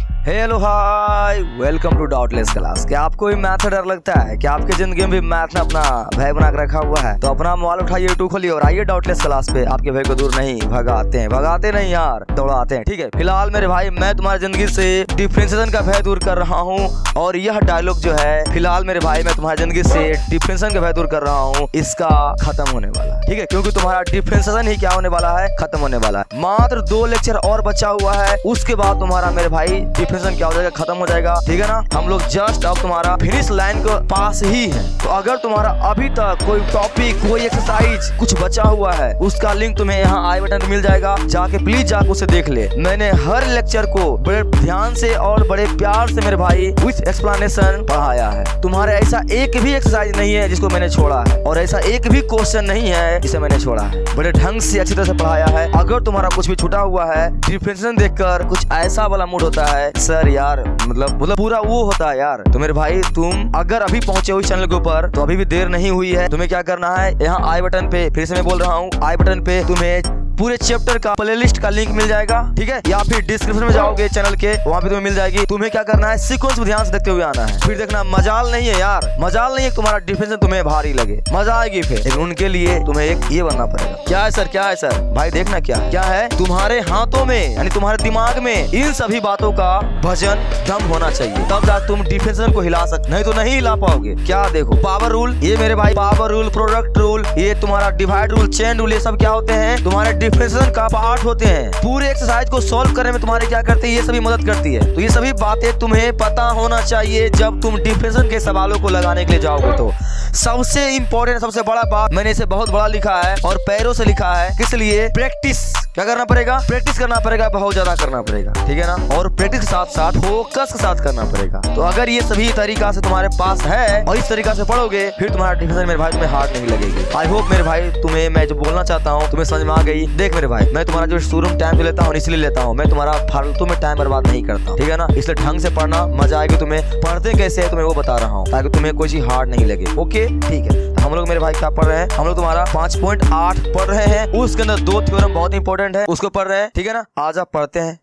Hello hi, welcome to doubtless class. क्या आपको भी मैथ से डर लगता है? क्या आपकी जिंदगी में भी मैथ ने अपना भय बना के रखा हुआ है? तो अपना मोबाइल उठाइए, यूट्यूब खोलिए और आइए डाउटलेस क्लास पे। आपके भय को दूर नहीं भगाते नहीं यार, दौड़ाते हैं। ठीक है, फिलहाल मेरे भाई मैं तुम्हारी जिंदगी से डिफरेंशिएशन का भय दूर कर रहा हूँ। और यह डायलॉग जो है, फिलहाल मेरे भाई मैं तुम्हारी जिंदगी से डिफरेंशिएशन का भय दूर कर रहा हूँ, इसका खत्म होने वाला है। ठीक है, क्योंकि तुम्हारा डिफरेंशिएशन ही क्या होने वाला है, खत्म होने वाला है। मात्र 2 लेक्चर और बचा हुआ है, उसके बाद तुम्हारा मेरे भाई डिफरेंशिएशन क्या हो जाएगा, खत्म हो जाएगा। ठीक है ना, हम लोग जस्ट अब तुम्हारा फिनिश लाइन के पास ही है। तो अगर तुम्हारा अभी तक कोई टॉपिक, कोई एक्सरसाइज कुछ बचा हुआ है, उसका लिंक तुम्हें यहाँ आई बटन मिल जाएगा, जाके प्लीज जाके उसे देख ले। मैंने हर लेक्चर को बड़े ध्यान से और बड़े प्यार से मेरे भाई विथ एक्सप्लेनेशन पढ़ाया है। तुम्हारे ऐसा एक भी एक्सरसाइज नहीं है जिसको मैंने छोड़ा है, और ऐसा एक भी क्वेश्चन नहीं है जिसे मैंने छोड़ा है। बड़े ढंग से अच्छी तरह से पढ़ाया है। अगर तुम्हारा कुछ भी छूटा हुआ है, डिफरेंशिएशन देखकर कुछ ऐसा वाला मूड होता है सर यार, मतलब पूरा वो होता है यार। तो मेरे भाई तुम अगर अभी पहुंचे हो इस चैनल के ऊपर, तो अभी भी देर नहीं हुई है। तुम्हें क्या करना है, यहाँ आई बटन पे, फिर से मैं बोल रहा हूँ, आई बटन पे तुम्हें पूरे चैप्टर का प्लेलिस्ट का लिंक मिल जाएगा। ठीक है, या फिर डिस्क्रिप्शन में जाओगे चैनल के, वहाँ पे तुम्हें मिल जाएगी। तुम्हें क्या करना है, सीक्वेंस में ध्यान से देखते हुए आना है। फिर देखना, मजाल नहीं है यार, मजाल नहीं है तुम्हारा डिफरेंशिएशन तुम्हें भारी लगे, मजा आएगी फिर। लेकिन उनके लिए तुम्हें एक ये बनना पड़ेगा। क्या है सर, क्या है सर? भाई देखना क्या है, तुम्हारे हाथों में यानी तुम्हारे दिमाग में इन सभी बातों का वजन दम होना चाहिए, तब जाकर तुम डिफरेंशिएशन को हिला सकते, नहीं तो नहीं हिला पाओगे। क्या देखो, पावर रूल, ये मेरे भाई पावर रूल, प्रोडक्ट रूल, ये तुम्हारा डिवाइड रूल, चेन रूल, ये सब क्या होते हैं, तुम्हारे डिफरेंशिएशन का पार्ट होते हैं। पूरे एक्सरसाइज को सॉल्व करने में तुम्हारे क्या करती है, ये सभी मदद करती है। तो ये सभी बातें तुम्हें पता होना चाहिए जब तुम डिफरेंशिएशन के सवालों को लगाने के लिए जाओगे। तो सबसे इंपॉर्टेंट, सबसे बड़ा बात, मैंने इसे बहुत बड़ा लिखा है और पैरों से लिखा है, किस लिए? प्रैक्टिस। क्या करना पड़ेगा? प्रैक्टिस करना पड़ेगा, बहुत ज्यादा करना पड़ेगा। ठीक है ना, और प्रैक्टिस के साथ साथ फोकस के साथ करना पड़ेगा। तो अगर ये सभी तरीका से तुम्हारे पास है और इस तरीका से पढ़ोगे, फिर तुम्हारा डिफरेंशिएशन मेरे भाई तुम्हें हार्ड नहीं लगेगी। आई होप मेरे भाई तुम्हें मैं जो बोलना चाहता हूँ तुम्हें समझ में आ गई। देख मेरे भाई, मैं तुम्हारा जो शुरू टाइम जो लेता हूँ इसलिए लेता हूँ, मैं तुम्हारा फालतू में टाइम बर्बाद नहीं करता। ठीक है ना, इसलिए ढंग से पढ़ना, मजा आएगी तुम्हें। पढ़ते कैसे है तुम्हें वो बता रहा हूँ, ताकि तुम्हें कोई चीज हार्ड नहीं लगे। ओके ठीक है, तो हम लोग मेरे भाई क्या पढ़ रहे हैं, हम लोग तुम्हारा 5.8 पढ़ रहे हैं। उसके अंदर 2 थ्योरम बहुत इंपॉर्टेंट है, उसको पढ़ रहे हैं। ठीक है ना, आज आप पढ़ते हैं।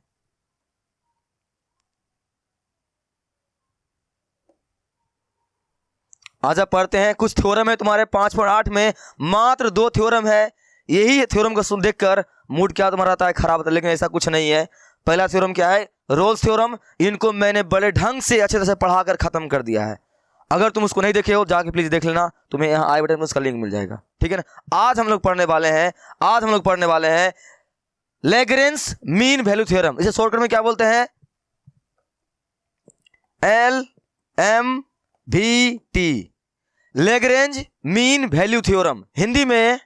आज आप पढ़ते हैं, कुछ थ्योरम है तुम्हारे 5.8 में, मात्र 2 थ्योरम है। यही थ्योरम को सुन देखकर मूड क्या तुम्हारा आता है, खराब होता है, लेकिन ऐसा कुछ नहीं है। पहला थ्योरम क्या है, रोल्स थ्योरम। इनको मैंने बड़े ढंग से अच्छे तरह से पढ़ाकर खत्म कर दिया है। अगर तुम उसको नहीं देखे हो, जाके प्लीज देख लेना, तुम्हें यहाँ आई बटन में उसका लिंक मिल जाएगा। ठीक है ना, आज हम लोग पढ़ने वाले हैं लैग्रेंज मीन वैल्यू थ्योरम। इसे शॉर्टकट में क्या बोलते हैं, LMVT, Lagrange mean value theorem, Hindi में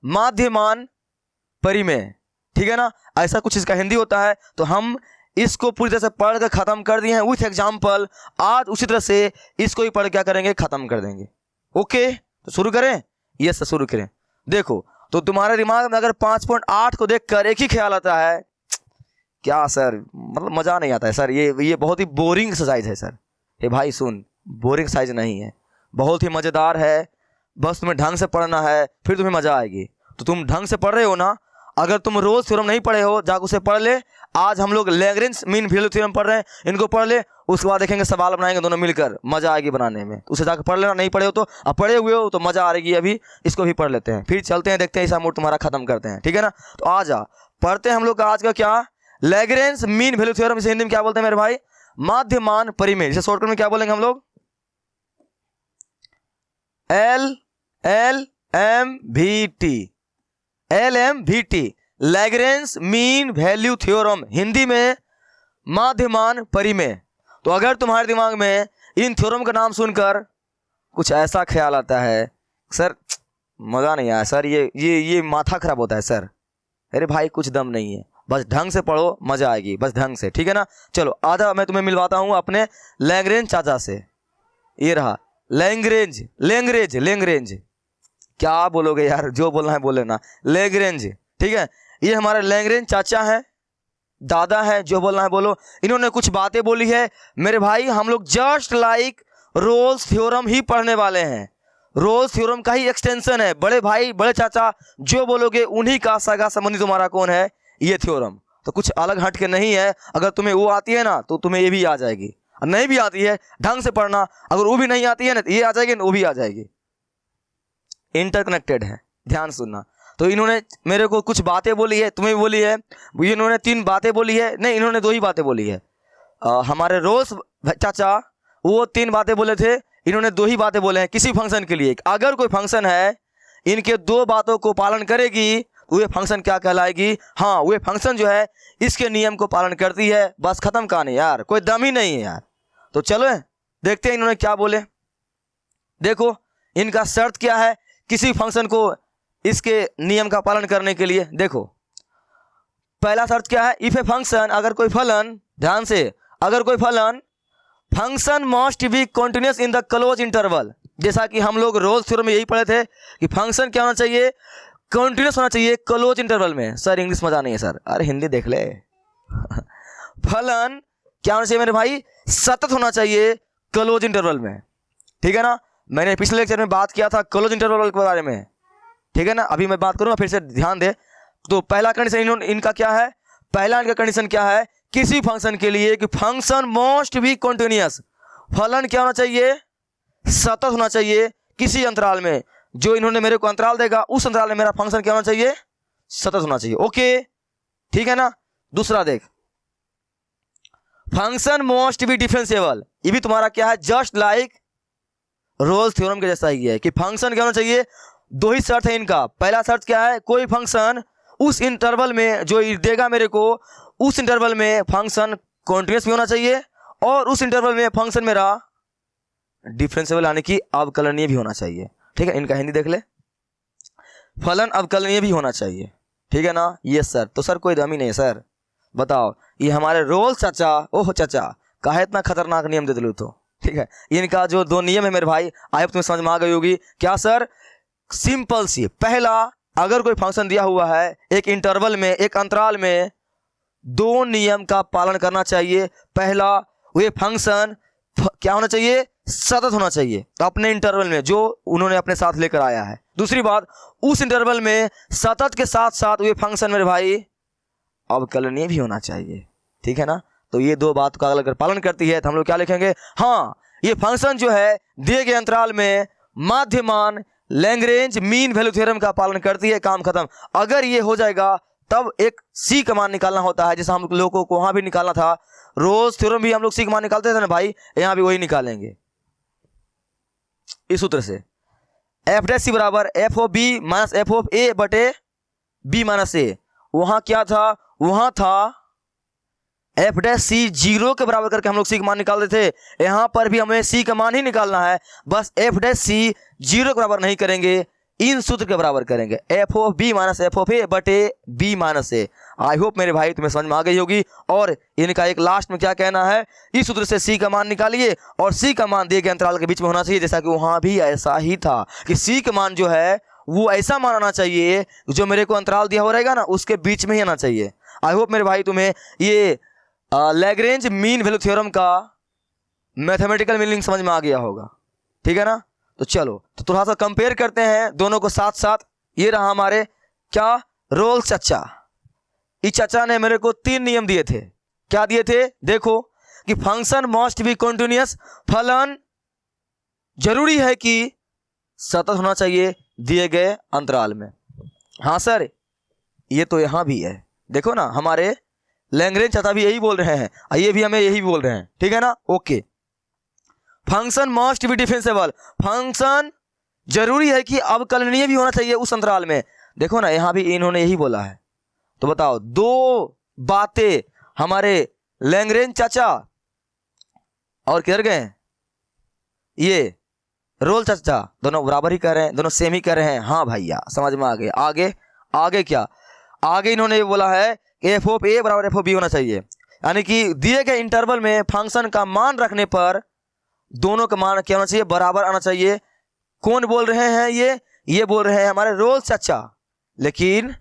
माध्यमान परिमेय। ठीक है ना, ऐसा कुछ इसका हिंदी होता है। तो हम इसको पूरी तरह से पढ़ कर खत्म कर दिए हैं विथ एग्जाम्पल। आज उसी तरह से इसको ही पढ़ क्या करेंगे, खत्म कर देंगे। ओके, तो शुरू करें? यस शुरू करें। देखो, तो तुम्हारे दिमाग में अगर 5.8 को देखकर एक ही ख्याल आता है, क्या सर, मतलब मजा नहीं आता है सर, ये बहुत ही बोरिंग एक्सरसाइज है सर। हे भाई सुन, बोरिंग एक्सरसाइज नहीं है, बहुत ही मजेदार है। बस तुम्हें ढंग से पढ़ना है, फिर तुम्हें मजा आएगी। तो तुम ढंग से पढ़ रहे हो ना? अगर तुम रोज थ्योरम नहीं पढ़े हो, जाकर उसे पढ़ ले। आज हम लोग लैग्रेंज मीन वैल्यू थ्योरम पढ़ रहे हैं, इनको पढ़ ले। उसके बाद देखेंगे, सवाल बनाएंगे दोनों मिलकर, मजा आएगी बनाने में। उसे जाकर पढ़ लेना, नहीं पढ़े हो तो, अब पढ़े हुए हो तो मजा आ रही है। अभी इसको भी पढ़ लेते हैं, फिर चलते हैं, देखते हैं ऐसा मूड तुम्हारा खत्म करते हैं। ठीक है ना, तो आ जा पढ़ते हैं हम लोग आज का क्या, लैग्रेंज मीन वैल्यू थ्योरम। इसे हिंदी में क्या बोलते हैं मेरे भाई, माध्यमान परिमेय। इसे शॉर्टकट में क्या बोलेंगे हम लोग, LMVT, Lagrange mean value theorem, Hindi में माध्यमान परिमेय। तो अगर तुम्हारे दिमाग में इन थ्योरम का नाम सुनकर कुछ ऐसा ख्याल आता है, सर मजा नहीं आया सर, ये माथा खराब होता है सर, अरे भाई कुछ दम नहीं है, बस ढंग से पढ़ो, मजा आएगी, बस ढंग से। ठीक है ना, चलो आधा मैं तुम्हें मिलवाता हूं अपने लैग्रेंज चाचा से। ये रहा लैग्रेंज, क्या बोलोगे यार, जो बोलना है बोले ना, लैग्रेंज। ठीक है, ये हमारे लैग्रेंज चाचा है, दादा है, जो बोलना है बोलो। इन्होंने कुछ बातें बोली है मेरे भाई, हम लोग जस्ट लाइक रोल्स थ्योरम ही पढ़ने वाले हैं। रोल्स थ्योरम का ही एक्सटेंशन है। बड़े भाई, बड़े चाचा, जो बोलोगे उन्हीं का सगा संबंधी तुम्हारा कौन है, ये थ्योरम। तो कुछ अलग हट के नहीं है। अगर तुम्हें वो आती है ना तो तुम्हें ये भी आ जाएगी, और नहीं भी आती है ढंग से पढ़ना, अगर वो भी नहीं आती है ना तो ये आ जाएगी, वो भी आ जाएगी, इंटरकनेक्टेड है, ध्यान सुनना। तो इन्होंने मेरे को कुछ बातें बोली है, तुम्हें भी बोली है, इन्होंने 3 बातें बोली है, नहीं इन्होंने 2 ही बातें बोली है। हमारे रोज चाचा वो 3 बातें बोले थे, इन्होंने 2 ही बातें बोले हैं किसी फंक्शन के लिए। अगर कोई फंक्शन है इनके 2 बातों को पालन करेगी तो ये फंक्शन क्या कहलाएगी? हाँ, वो फंक्शन जो है इसके नियम को पालन करती है, बस खत्म कहानी यार, कोई दम ही नहीं है यार। तो चलो देखते हैं इन्होंने क्या बोले। देखो इनका शर्त क्या है किसी फंक्शन को इसके नियम का पालन करने के लिए। देखो पहला शर्त क्या है, इफ ए फंक्शन, अगर कोई फलन, ध्यान से, अगर कोई फलन, function must be continuous in the close interval. जैसा कि हम लोग रोल्स थ्योरम में यही पढ़े थे कि फंक्शन क्या होना चाहिए, कंटिन्यूअस होना चाहिए क्लोज इंटरवल में। सर इंग्लिश मजा नहीं है सर, अरे हिंदी देख ले फलन क्या होना चाहिए मेरे भाई, सतत होना चाहिए क्लोज इंटरवल में, ठीक है ना। मैंने पिछले लेक्चर में बात किया था क्लोज इंटरवल के बारे में, ठीक है ना। अभी मैं बात करूंगा, फिर से ध्यान दे। तो पहला कंडीशन इनका क्या है, पहला इनका कंडीशन क्या है किसी फंक्शन के लिए कि फंक्शन मस्ट बी कंटिन्यूअस, फलन क्या होना चाहिए, सतत होना चाहिए किसी अंतराल में। जो इन्होंने मेरे को अंतराल देगा उस अंतराल में मेरा फंक्शन क्या होना चाहिए, सतत होना चाहिए। ओके ठीक है ना। दूसरा देख, फंक्शन मस्ट बी डिफरेंशिएबल, ये भी तुम्हारा क्या है, जस्ट लाइक रोल्स थ्योरम के जैसा ही है कि फंक्शन क्या होना चाहिए। 2 ही शर्त है इनका। पहला शर्त क्या है, कोई फंक्शन उस इंटरवल में जो देगा मेरे को, उस इंटरवल में फंक्शन कॉन्टिन्यूअस भी होना चाहिए, और उस इंटरवल में फंक्शन मेरा डिफरेंशिएबल यानी कि अवकलनीय भी होना चाहिए, ठीक है। इनका हिंदी देख ले, फलन अवकलनीय भी होना चाहिए, ठीक है ना। Yes sir. तो सर कोई दम ही नहीं है सर, बताओ ये हमारे रोल्स चाचा, ओह चाचा काहे इतना खतरनाक नियम दे दिलू तो, ठीक है। इनका जो 2 नियम है मेरे भाई, आई तुम्हें समझ में आ गई होगी। क्या सर, सिंपल सी, पहला अगर कोई फंक्शन दिया हुआ है एक इंटरवल में, एक अंतराल में, 2 नियम का पालन करना चाहिए। पहला, वो फंक्शन क्या होना चाहिए, सतत होना चाहिए अपने इंटरवल में जो उन्होंने अपने साथ लेकर आया है। दूसरी बात, उस इंटरवल में सतत के साथ साथ वो फंक्शन मेरे भाई अवकलनीय भी होना चाहिए, ठीक है ना। तो ये 2 बात का अगर पालन करती है तो हम लोग क्या लिखेंगे, हाँ ये फंक्शन जो है दिए गए अंतराल में माध्यमान लैग्रेंज मीन वैल्यू थ्योरम का पालन करती है, काम खत्म। अगर ये हो जाएगा तब एक सी का मान निकालना होता है, जैसा हम लोगों को वहां भी निकालना था, रोल्स थ्योरम भी हम लोग सी का मान निकालते थे ना भाई, यहां भी वही निकालेंगे इस सूत्र से। एफ डैश सी बराबर F of B minus F of A बटे बी माइनस ए। वहां क्या था, वहां था एफ डैश सी 0 के बराबर करके हम लोग सी का मान निकाल देते थे। यहां पर भी हमें सी का मान ही निकालना है, बस एफ डैश सी 0 के बराबर नहीं करेंगे, इन सूत्र के बराबर करेंगे, F of B minus F of A बटे B minus A. I hope मेरे भाई तुम्हें समझ में आ गई होगी। और इनका एक लास्ट में क्या कहना है, इस सूत्र से सी का मान निकालिए, और सी का मान दिए गए अंतराल के बीच में होना चाहिए, जैसा कि वहां भी ऐसा ही था कि सी का मान जो है वो ऐसा मान आना चाहिए जो मेरे को अंतराल दिया हो रहेगा ना उसके बीच में ही आना चाहिए। आई होप मेरे भाई तुम्हें ये लैग्रेंज मीन वैल्यू थ्योरम का मैथमेटिकल मीनिंग समझ में आ गया होगा, ठीक है ना। तो चलो तो थोड़ा सा कंपेयर करते हैं दोनों को साथ साथ। ये रहा हमारे क्या, रोल्स चाचा। इस चाचा ने मेरे को 3 नियम दिए थे। क्या दिए थे, देखो कि फंक्शन मस्ट बी कंटिन्यूअस, फलन जरूरी है कि सतत होना चाहिए दिए गए अंतराल में। हाँ सर ये तो यहां भी है, देखो ना हमारे लैग्रेंज चाचा भी यही बोल रहे हैं, ये भी हमें यही बोल रहे हैं, ठीक है ना। Okay, function must be differentiable, function जरूरी है कि अवकलनीय भी होना चाहिए उस अंतराल में। देखो ना यहां भी इन्होंने यही बोला है। तो बताओ 2 बातें हमारे लैग्रेंज चाचा और किधर गए, ये रोल चाचा, दोनों बराबर ही कर रहे हैं, दोनों सेम ही कर रहे हैं। हाँ भैया समझ में आ गए। आगे आगे क्या, आगे इन्होंने ये बोला है एफ ऑफ ए बराबर एफ ऑफ बी होना चाहिए, यानी कि दिए गए इंटरवल में फंक्शन का मान रखने पर दोनों का मान क्या होना चाहिए, बराबर आना चाहिए। कौन बोल रहे हैं ये बोल रहे हैं हमारे रोल्स चाचा। लेकिन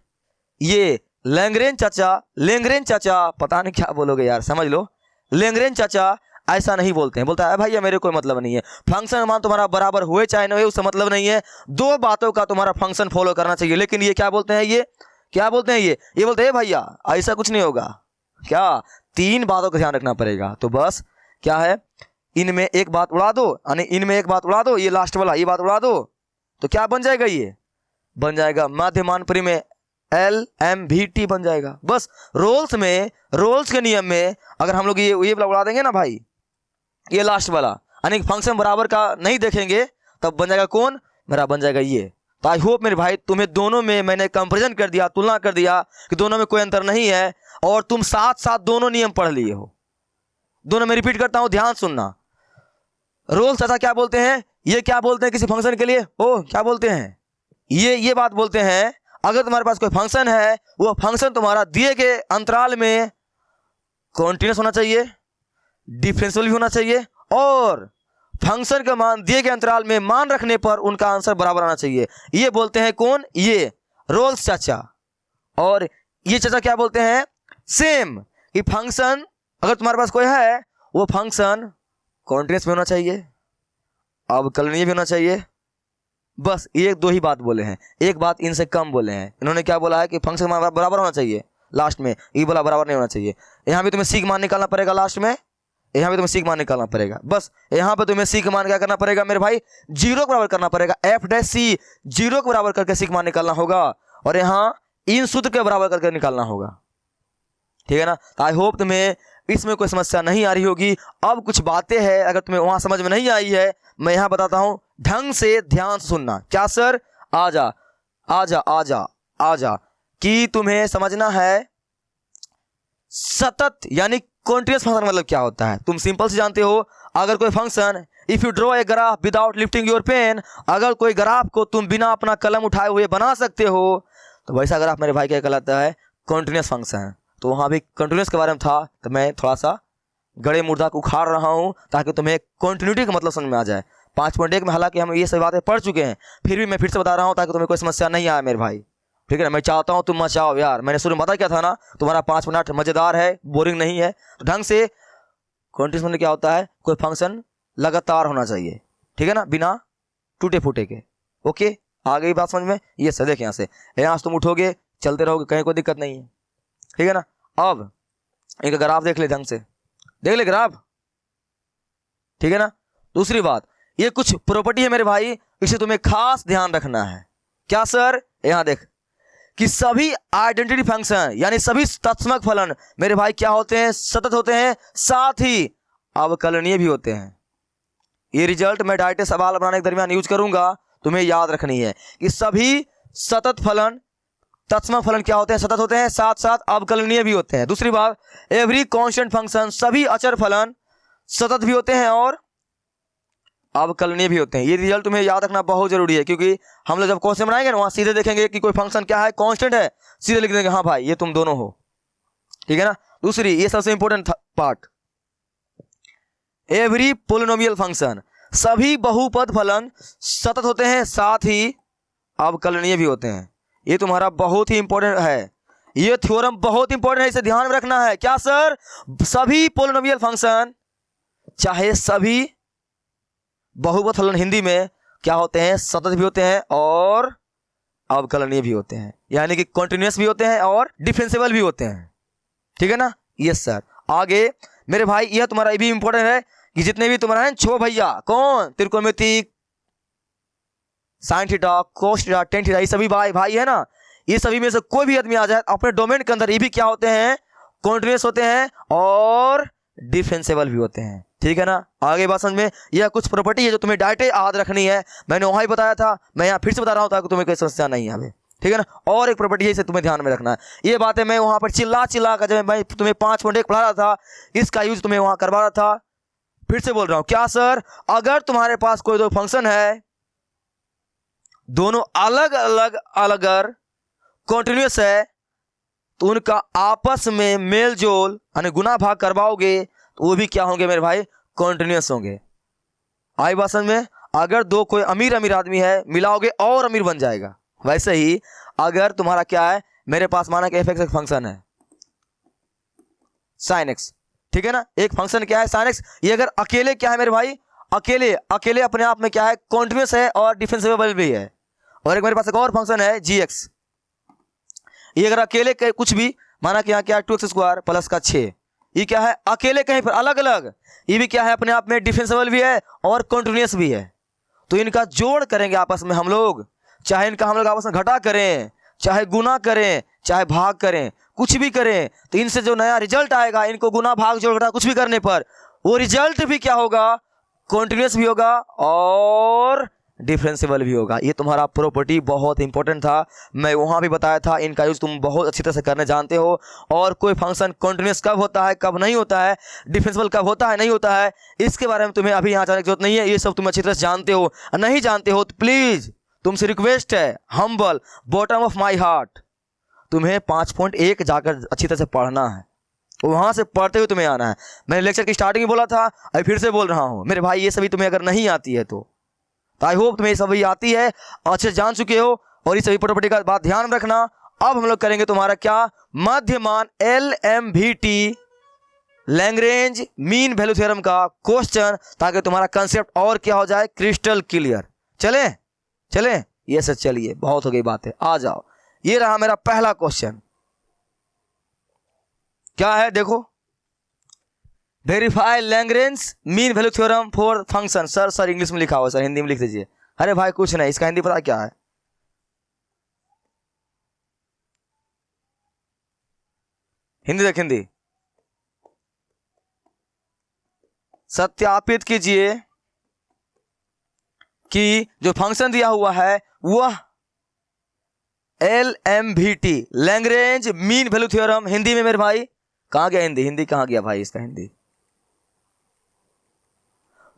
ये लैग्रेंज चाचा पता नहीं क्या बोलोगे यार, समझ लो, लैग्रेंज चाचा ऐसा नहीं बोलते हैं। बोलता है भैया मेरे कोई मतलब नहीं है, फंक्शन का मान तुम्हारा बराबर हुए चाहे ना हुए उससे मतलब नहीं है, 2 बातों का तुम्हारा फंक्शन फॉलो करना चाहिए। लेकिन ये क्या बोलते हैं, ये क्या बोलते हैं ये बोलते हैं भैया ऐसा कुछ नहीं होगा। क्या 3 बातों का ध्यान रखना पड़ेगा। तो बस क्या है, इनमें एक बात उड़ा दो, यानी इनमें एक बात उड़ा दो, ये लास्ट वाला ये बात उड़ा दो, तो क्या बन जाएगा, ये बन जाएगा मध्यमानपरी में LMVT बन जाएगा। बस रोल्स के नियम में अगर हम लोग ये वाला उड़ा देंगे ना भाई, ये लास्ट वाला, यानी फंक्शन बराबर का नहीं देखेंगे, तब बन जाएगा कौन, मेरा बन जाएगा ये। तो आई होप मेरे भाई तुम्हें दोनों में मैंने कंपेरिजन कर दिया, तुलना कर दिया कि दोनों में कोई अंतर नहीं है, और तुम साथ साथ दोनों नियम पढ़ लिए हो। दोनों में रिपीट करता हूं, ध्यान सुनना। रोल्स ऐसा क्या बोलते हैं, ये क्या बोलते हैं किसी फंक्शन के लिए, क्या बोलते हैं, ये बात बोलते हैं, अगर तुम्हारे पास कोई फंक्शन है, वो फंक्शन तुम्हारा दिए गए अंतराल में कॉन्टिन्यूस होना चाहिए, डिफरेंशियल भी होना चाहिए, और फंक्शन का मान दिए गए अंतराल में मान रखने पर उनका आंसर बराबर आना चाहिए। ये बोलते हैं कौन, ये रोल्स चाचा। और ये चाचा क्या बोलते हैं, सेम, कि फंक्शन अगर तुम्हारे पास कोई है, वो फंक्शन कॉन्टिन्यूस भी होना चाहिए, अवकलनीय भी होना चाहिए। बस ये 2 ही बात बोले हैं, एक बात इनसे कम बोले हैं। इन्होंने क्या बोला है कि फंक्शन बराबर होना चाहिए, लास्ट में ये बोला बराबर नहीं होना चाहिए। यहाँ भी तुम्हें सीख मान निकालना पड़ेगा, लास्ट में यहाँ पे तुम्हें सीख मान निकालना पड़ेगा। बस यहाँ पे तुम्हें सीख मान क्या करना पड़ेगा मेरे भाई, 0 को बराबर करना पड़ेगा, F' 0 को बराबर करके सीख मान निकालना होगा, और यहाँ इन सूत्र के बराबर करके निकालना होगा, ठीक है ना। तो आई होप तुम्हें इसमें कोई समस्या नहीं आ रही होगी। अब कुछ बातें हैं अगर तुम्हें वहां समझ में नहीं आई है, मैं यहाँ बताता हूं, ढंग से ध्यान से सुनना। क्या सर, आजा आजा आजा आजा, कि तुम्हें समझना है सतत यानी कॉन्टिन्यूस फंक्शन मतलब क्या होता है। तुम सिंपल से जानते हो, अगर कोई function, if you draw a graph without lifting your pen, अगर कोई ग्राफ को तुम बिना अपना कलम उठाए हुए बना सकते हो, तो वैसा ग्राफ मेरे भाई क्या कहलाता है, कॉन्टिन्यूस फंक्शन। तो वहाँ भी कंटिन्यूस के बारे में था, तो मैं थोड़ा सा गड़े मुर्दा को उखाड़ रहा हूँ ताकि तुम्हें कॉन्टिन्यूटी का मतलब समझ में आ जाए। 5.1 में हालांकि हम ये सभी बातें पढ़ चुके हैं, फिर भी मैं फिर से बता रहा हूँ ताकि तुम्हें कोई समस्या नहीं आए मेरे भाई, ठीक है ना। मैं चाहता हूँ तुम मचाओ यार, मैंने शुरू में बता क्या था ना, तुम्हारा 5 मिनट मजेदार है, बोरिंग नहीं है। तो ढंग से कॉन्टिन्यूस में क्या होता है, कोई फंक्शन लगातार होना चाहिए, ठीक है ना, बिना टूटे फूटे के। ओके, आ गई बात समझ में। ये सर देख, यहाँ से तुम उठोगे चलते रहोगे, कहीं कोई दिक्कत नहीं है, ठीक है ना। अब एक ग्राफ देख ले, ढंग से देख ले ग्राफ, ठीक है ना। दूसरी बात, ये कुछ प्रॉपर्टी है मेरे भाई, इसे तुम्हें खास ध्यान रखना है। क्या सर, यहां देख कि सभी आइडेंटिटी फंक्शन यानी सभी तत्समक फलन मेरे भाई क्या होते हैं, सतत होते हैं, साथ ही अवकलनीय भी होते हैं। ये रिजल्ट मैं डायरेक्ट सवाल बनाने के दरमियान यूज करूंगा, तुम्हें याद रखनी है कि सभी सतत फलन तत्समक फलन क्या होते हैं, सतत होते हैं, साथ साथ अवकलनीय भी होते हैं। दूसरी बात, एवरी कांस्टेंट फंक्शन, सभी अचर फलन सतत भी होते हैं और अवकलनीय भी होते हैं। ये रिजल्ट तुम्हें याद रखना बहुत जरूरी है, क्योंकि हम लोग जब क्वेश्चन बनाएंगे ना, वहां सीधे देखेंगे कि कोई फंक्शन क्या है, कांस्टेंट है, सीधे लिख देंगे हाँ भाई ये तुम दोनों हो, ठीक है ना। दूसरी, ये सबसे important part, every polynomial function, सभी बहुपद फलन सतत होते हैं, साथ ही अवकलनीय भी होते हैं। ये तुम्हारा बहुत ही इंपॉर्टेंट है, ये थ्योरम बहुत इंपॉर्टेंट है, इसे ध्यान में रखना है। क्या सर, सभी पोलिनोमियल फंक्शन चाहे सभी बहुपद फलन हिंदी में क्या होते हैं, सतत भी होते हैं और अवकलनीय भी होते हैं, यानी कि कॉन्टिन्यूस भी होते हैं और डिफरेंशिएबल भी होते हैं, ठीक है ना। Yes sir. आगे मेरे भाई, यह तुम्हारा ये भी इंपॉर्टेंट है कि जितने भी तुम्हारा है छो भैया, कौन, त्रिकोणमिति, sine theta, cos theta, tan theta, ये सभी भाई है ना, ये सभी में से कोई भी आदमी आ जाए अपने डोमेन के अंदर, ये भी क्या होते हैं, कॉन्टिन्यूस होते हैं और डिफरेंशिएबल भी होते हैं, ठीक है ना। आगे बात समझ में, यह कुछ प्रॉपर्टी है जो तुम्हें डायरेक्ट याद रखनी है, मैंने वहां ही बताया था, मैं यहाँ फिर से बता रहा हूँ ताकि तुम्हें कोई समस्या नहीं आवे, ठीक है ना। और एक प्रॉपर्टी है, इसे तुम्हें ध्यान में रखना है। ये बातें मैं वहां पर चिल्ला कर जब मैं तुम्हें 5.1 पढ़ा रहा था, इसका यूज तुम्हें वहां करवा रहा था, फिर से बोल रहा हूं। क्या सर, अगर तुम्हारे पास कोई दो फंक्शन है, दोनों अलग अलग कॉन्टिन्यूस है, तो उनका आपस में मेल जोल यानी गुना भाग करवाओगे तो वो भी क्या होंगे मेरे भाई, कॉन्टिन्यूस होंगे। आई बात समझ में। अगर दो कोई अमीर आदमी है, मिलाओगे और अमीर बन जाएगा। वैसे ही अगर तुम्हारा क्या है, मेरे पास माना कि f(x) एक फंक्शन है sin x, ठीक है ना, एक फंक्शन क्या है sin x, ये अगर अकेले क्या है मेरे भाई, अकेले अपने आप में क्या है, कॉन्टिन्यूस है और डिफरेंशिएबल भी है। और एक मेरे पास एक और फंक्शन है gx, ये अगर अकेले कुछ भी माना कि यहाँ क्या है 2x² प्लस का 6, ये क्या है अकेले कहीं पर अलग अलग, ये भी क्या है अपने आप में डिफरेंशिएबल भी है और कॉन्टिन्यूअस भी है। तो इनका जोड़ करेंगे आपस में हम लोग, चाहे इनका हम लोग आपस में घटा करें, चाहे गुना करें, चाहे भाग करें, कुछ भी करें, तो इनसे जो नया रिजल्ट आएगा इनको गुना भाग जोड़ घटा कुछ भी करने पर वो रिजल्ट भी क्या होगा, कॉन्टिन्यूअस भी होगा और डिफरेंशिएबल भी होगा। ये तुम्हारा प्रॉपर्टी बहुत इंपॉर्टेंट था, मैं वहाँ भी बताया था, इनका यूज तुम बहुत अच्छी तरह से करने जानते हो। और कोई फंक्शन कॉन्टिन्यूअस कब होता है कब नहीं होता है, डिफरेंशिएबल कब होता है नहीं होता है, इसके बारे में तुम्हें अभी यहाँ जाने की जरूरत नहीं है, ये सब तुम अच्छी तरह से जानते हो। नहीं जानते हो तो प्लीज़ तुमसे रिक्वेस्ट है, humble bottom of my heart, तुम्हें 5.1 जाकर अच्छी तरह से पढ़ना है, वहाँ से पढ़ते हुए तुम्हें आना है। मैंने लेक्चर की स्टार्टिंग में बोला था, अभी फिर से बोल रहा हूँ मेरे भाई, ये सभी तुम्हें अगर नहीं आती है तो आई होप तुम्हें ये सभी आती है, अच्छे से जान चुके हो। और इस सभी प्रॉपर्टी का बात ध्यान रखना। अब हम लोग करेंगे तुम्हारा क्या, मध्यमान LMVT Lagrange mean value theorem का क्वेश्चन, ताकि तुम्हारा कंसेप्ट और क्या हो जाए, क्रिस्टल क्लियर। चले चले, ये सच, चलिए बहुत हो गई बात है, आ जाओ। ये रहा मेरा पहला क्वेश्चन, क्या है देखो, verify Lagrange mean value theorem for function. Sir English में लिखा हुआ, सर हिंदी में लिख दीजिए। अरे भाई कुछ नहीं, इसका हिंदी पता क्या है, हिंदी देख, हिंदी सत्यापित कीजिए कि जो फंक्शन दिया हुआ है वह LMVT Lagrange mean value theorem, Hindi में मेरे भाई कहां गया हिंदी, हिंदी कहां गया भाई इसका हिंदी,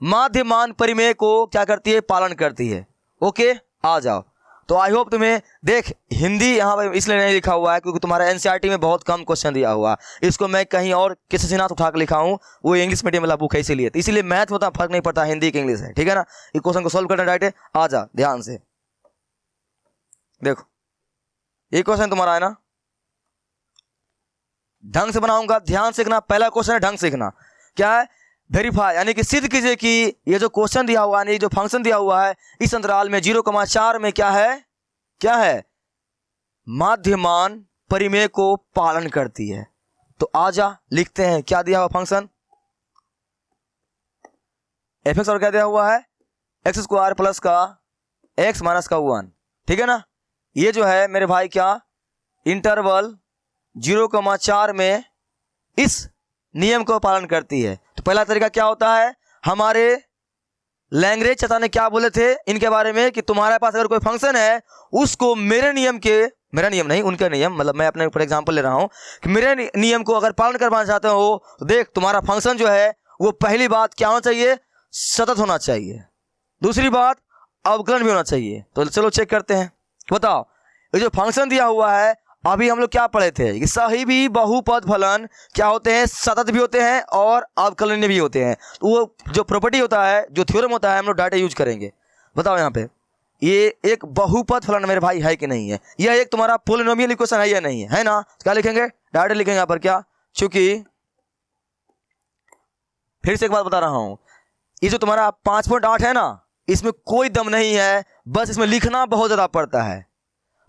माध्यमान परिमेय को क्या करती है, पालन करती है। ओके आ जाओ। तो आई होप तुम्हें देख, हिंदी यहाँ पर इसलिए नहीं लिखा हुआ है क्योंकि तुम्हारा NCERT में बहुत कम क्वेश्चन दिया हुआ, इसको मैं कहीं और किसी से ना उठा कर लिखा हूँ, वो इंग्लिश मीडियम वाला बुक है इसीलिए, तो इसीलिए मैथ में उतना फर्क नहीं पड़ता, हिंदी की इंग्लिश है, ठीक है ना। ये क्वेश्चन को सोल्व करना राइट है, आ जा ध्यान से देखो, ये क्वेश्चन तुम्हारा है ना, ढंग से बनाऊंगा, ध्यान सीखना। पहला क्वेश्चन है ढंग सीखना, क्या है, वेरीफाई यानी कि सिद्ध कीजिए कि ये जो क्वेश्चन दिया हुआ है, ये जो फंक्शन दिया हुआ है इस अंतराल में 0,4 में क्या है, क्या है, माध्यमान परिमेय को पालन करती है। तो आजा लिखते हैं, क्या दिया हुआ फंक्शन fx और क्या दिया हुआ है, x² प्लस का x माइनस का 1, ठीक है ना। ये जो है मेरे भाई क्या, इंटरवल 0,4 में इस नियम को पालन करती है। तो पहला तरीका क्या होता है, हमारे लैग्रेंज चाचा ने क्या बोले थे इनके बारे में कि तुम्हारे पास अगर कोई फंक्शन है उसको मेरे नियम के, मेरा नियम नहीं उनका नियम, मतलब मैं अपने फॉर एग्जांपल ले रहा हूं कि मेरे नियम को अगर पालन करवाना चाहते हो तो देख तुम्हारा फंक्शन जो है वो पहली बात क्या होना चाहिए, सतत होना चाहिए, दूसरी बात अवकलन भी होना चाहिए। तो चलो चेक करते हैं, बताओ ये जो फंक्शन दिया हुआ है अभी हम लोग क्या पढ़े थे कि सही भी बहुपद फलन क्या होते हैं, सतत भी होते हैं और अवकलनीय भी होते हैं। तो वो जो प्रॉपर्टी होता है, जो थ्योरम होता है, हम लोग डाटा यूज करेंगे। बताओ यहाँ पे ये एक बहुपद फलन मेरे भाई है कि नहीं है, यह एक तुम्हारा पोलिनोमियल इक्वेशन है या नहीं है ना। क्या लिखेंगे, डाटा लिखेंगे यहाँ पर क्या, चूंकि फिर से एक बात बता रहा हूं, ये जो तुम्हारा 5.8 है ना, इसमें कोई दम नहीं है, बस इसमें लिखना बहुत ज्यादा पड़ता है।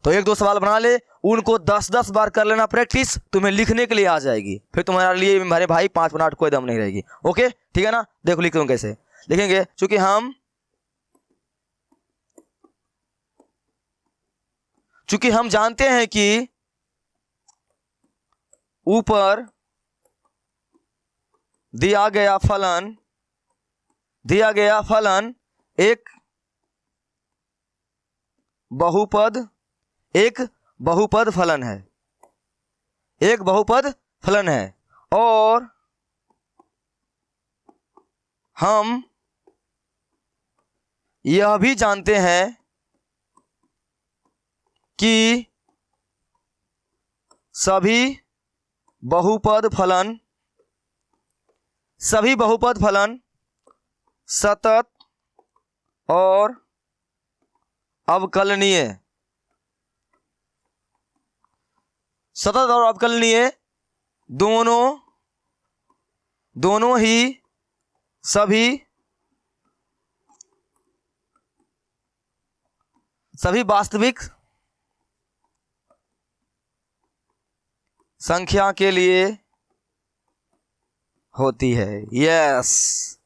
तो एक दो सवाल बना ले, उनको 10-10 बार कर लेना प्रैक्टिस, तुम्हें लिखने के लिए आ जाएगी, फिर तुम्हारे लिए मेरे भाई 5.8 कोई दम नहीं रहेगी। ओके ठीक है ना, देखो लिख दूं कैसे लिखेंगे, चूंकि हम जानते हैं कि ऊपर दिया गया फलन एक बहुपद फलन है, एक बहुपद फलन है, और हम यह भी जानते हैं कि सभी बहुपद फलन सतत और अवकलनीय, सतत और अवकलनीय दोनों ही सभी वास्तविक संख्या के लिए होती है। यस,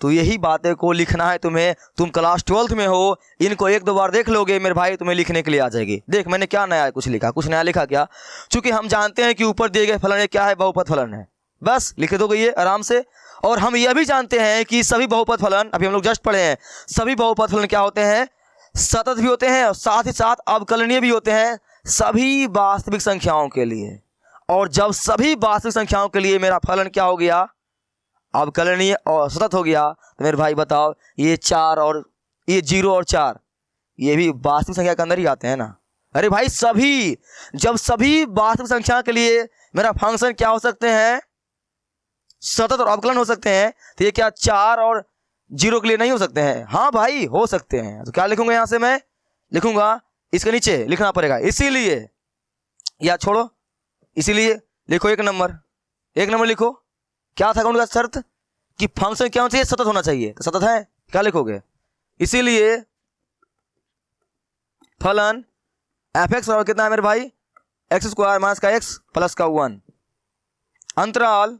तो यही बातें को लिखना है तुम्हें। तुम क्लास 12th में हो, इनको एक दो बार देख लोगे मेरे भाई, तुम्हें लिखने के लिए आ जाएगी। देख मैंने क्या नया कुछ लिखा, कुछ नया लिखा क्या? चूंकि हम जानते हैं कि ऊपर दिए गए फलन ये क्या है, बहुपद फलन है, बस लिख दोगे ये आराम से। और हम यह भी जानते हैं कि सभी बहुपद फलन, अभी हम लोग जस्ट पढ़े हैं, सभी बहुपद फलन क्या होते हैं? सतत भी होते हैं और साथ ही साथ अवकलनीय भी होते हैं सभी वास्तविक संख्याओं के लिए। और जब सभी वास्तविक संख्याओं के लिए मेरा फलन क्या हो गया? अवकलनीय और सतत हो गया, तो मेरे भाई बताओ ये 4 और ये 0 और 4 ये भी वास्तविक संख्या के अंदर ही आते हैं ना? अरे भाई सभी, जब सभी वास्तविक संख्या के लिए मेरा फंक्शन क्या हो सकते हैं? सतत और अवकलन हो सकते हैं, तो ये क्या 4 और 0 के लिए नहीं हो सकते हैं? हाँ भाई हो सकते हैं। तो क्या लिखूंगा यहां से? मैं लिखूंगा इसके नीचे लिखना पड़ेगा इसीलिए, या छोड़ो इसीलिए लिखो एक नंबर लिखो। क्या था उनका शर्त कि फंक्शन क्या होना चाहिए? सतत होना चाहिए। तो सतत है, क्या लिखोगे? इसीलिए फलन f(x) बराबर कितना है मेरे भाई? x² माइनस का x प्लस का 1। अंतराल,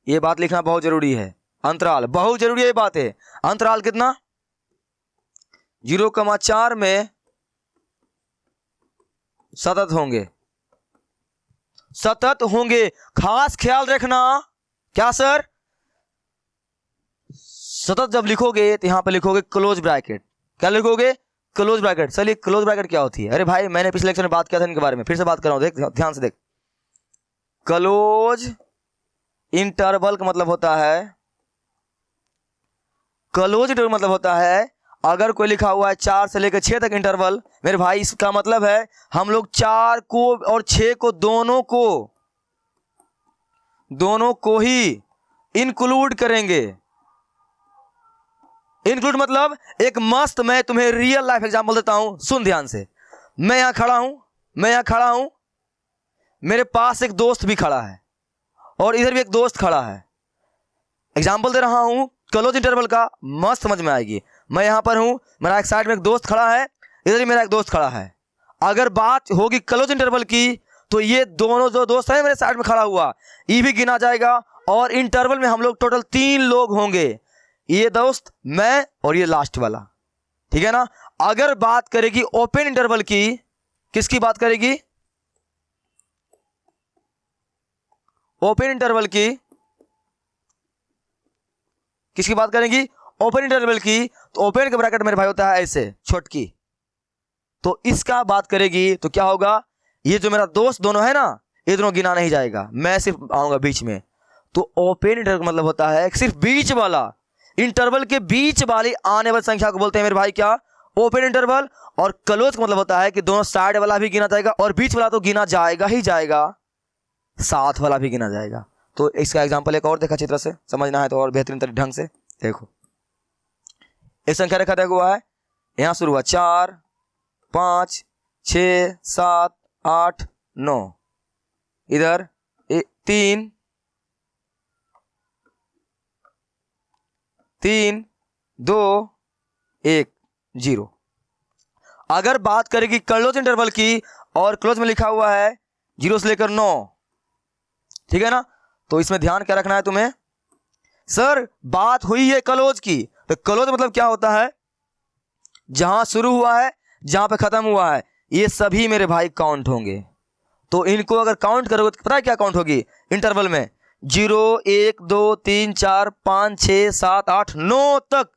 ये बात लिखना बहुत जरूरी है, अंतराल बहुत जरूरी है, ये बात है। अंतराल कितना? 0,4 में सतत होंगे, सतत होंगे। खास ख्याल रखना। क्या सर? सतत जब लिखोगे तो यहां पर लिखोगे क्लोज ब्रैकेट। क्या लिखोगे? Close bracket. चलिए क्लोज ब्रैकेट क्या होती है? अरे भाई मैंने पिछले लेक्चर में बात किया था इनके बारे में, फिर से बात कर रहा हूं, देख ध्यान से देख। क्लोज इंटरवल का मतलब होता है, क्लोज इंटरवल मतलब होता है अगर कोई लिखा हुआ है 4 से लेकर 6 तक इंटरवल, मेरे भाई इसका मतलब है हम लोग 4 को और 6 को दोनों को ही इंक्लूड करेंगे। इंक्लूड मतलब एक मस्त, मैं तुम्हें रियल लाइफ एग्जांपल देता हूं, सुन ध्यान से। मैं यहां खड़ा हूं, मेरे पास एक दोस्त भी खड़ा है और इधर भी एक दोस्त खड़ा है। एग्जांपल दे रहा हूं क्लोज इंटरवल का, मस्त समझ में आएगी। मैं यहां पर हूं, मेरा एक साइड में एक दोस्त खड़ा है, इधर ही मेरा एक दोस्त खड़ा है। अगर बात होगी क्लोज इंटरवल की, तो ये दोनों जो दोस्त है मेरे साइड में खड़ा हुआ, ये भी गिना जाएगा। और इंटरवल में हम लोग टोटल 3 लोग होंगे, ये दोस्त, मैं और ये लास्ट वाला, ठीक है ना? अगर बात करेगी ओपन इंटरवल की, किसकी बात करेगी? ओपन इंटरवल की, किसकी बात करेंगी? ओपन इंटरवल की। तो ओपन का ब्रैकेट मेरे भाई होता है ऐसे छोटकी, तो इसका बात करेगी तो क्या होगा? ये जो मेरा दोस्त दोनों है ना, ये दोनों गिना नहीं जाएगा, मैं सिर्फ आऊंगा बीच में। तो ओपन इंटरवल मतलब होता है सिर्फ बीच वाला, इंटरवल के बीच वाली आने वाली संख्या को बोलते हैं मेरे भाई क्या? Open interval. और क्लोज का मतलब होता है कि दोनों साइड वाला भी गिना जाएगा और बीच वाला तो गिना जाएगा ही जाएगा, साथ वाला भी गिना जाएगा। तो इसका एग्जांपल एक और देखा चित्र से, समझना है तो और बेहतरीन ढंग से देखो। एक संख्या रेखा देखा हुआ है, यहां शुरू हुआ 4, 5, 6, 7, 8, 9, इधर 3, 2, 1, 0। अगर बात करेगी क्लोज इंटरवल की, और क्लोज में लिखा हुआ है 0 से लेकर 9, ठीक है ना? तो इसमें ध्यान क्या रखना है तुम्हें? सर बात हुई है क्लोज की, तो क्लोज मतलब क्या होता है? जहां शुरू हुआ है, जहां पे खत्म हुआ है, ये सभी मेरे भाई काउंट होंगे। तो इनको अगर काउंट करोगे तो पता है क्या काउंट होगी इंटरवल में? 0, 1, 2, 3, 4, 5, 6, 7, 8, 9 तक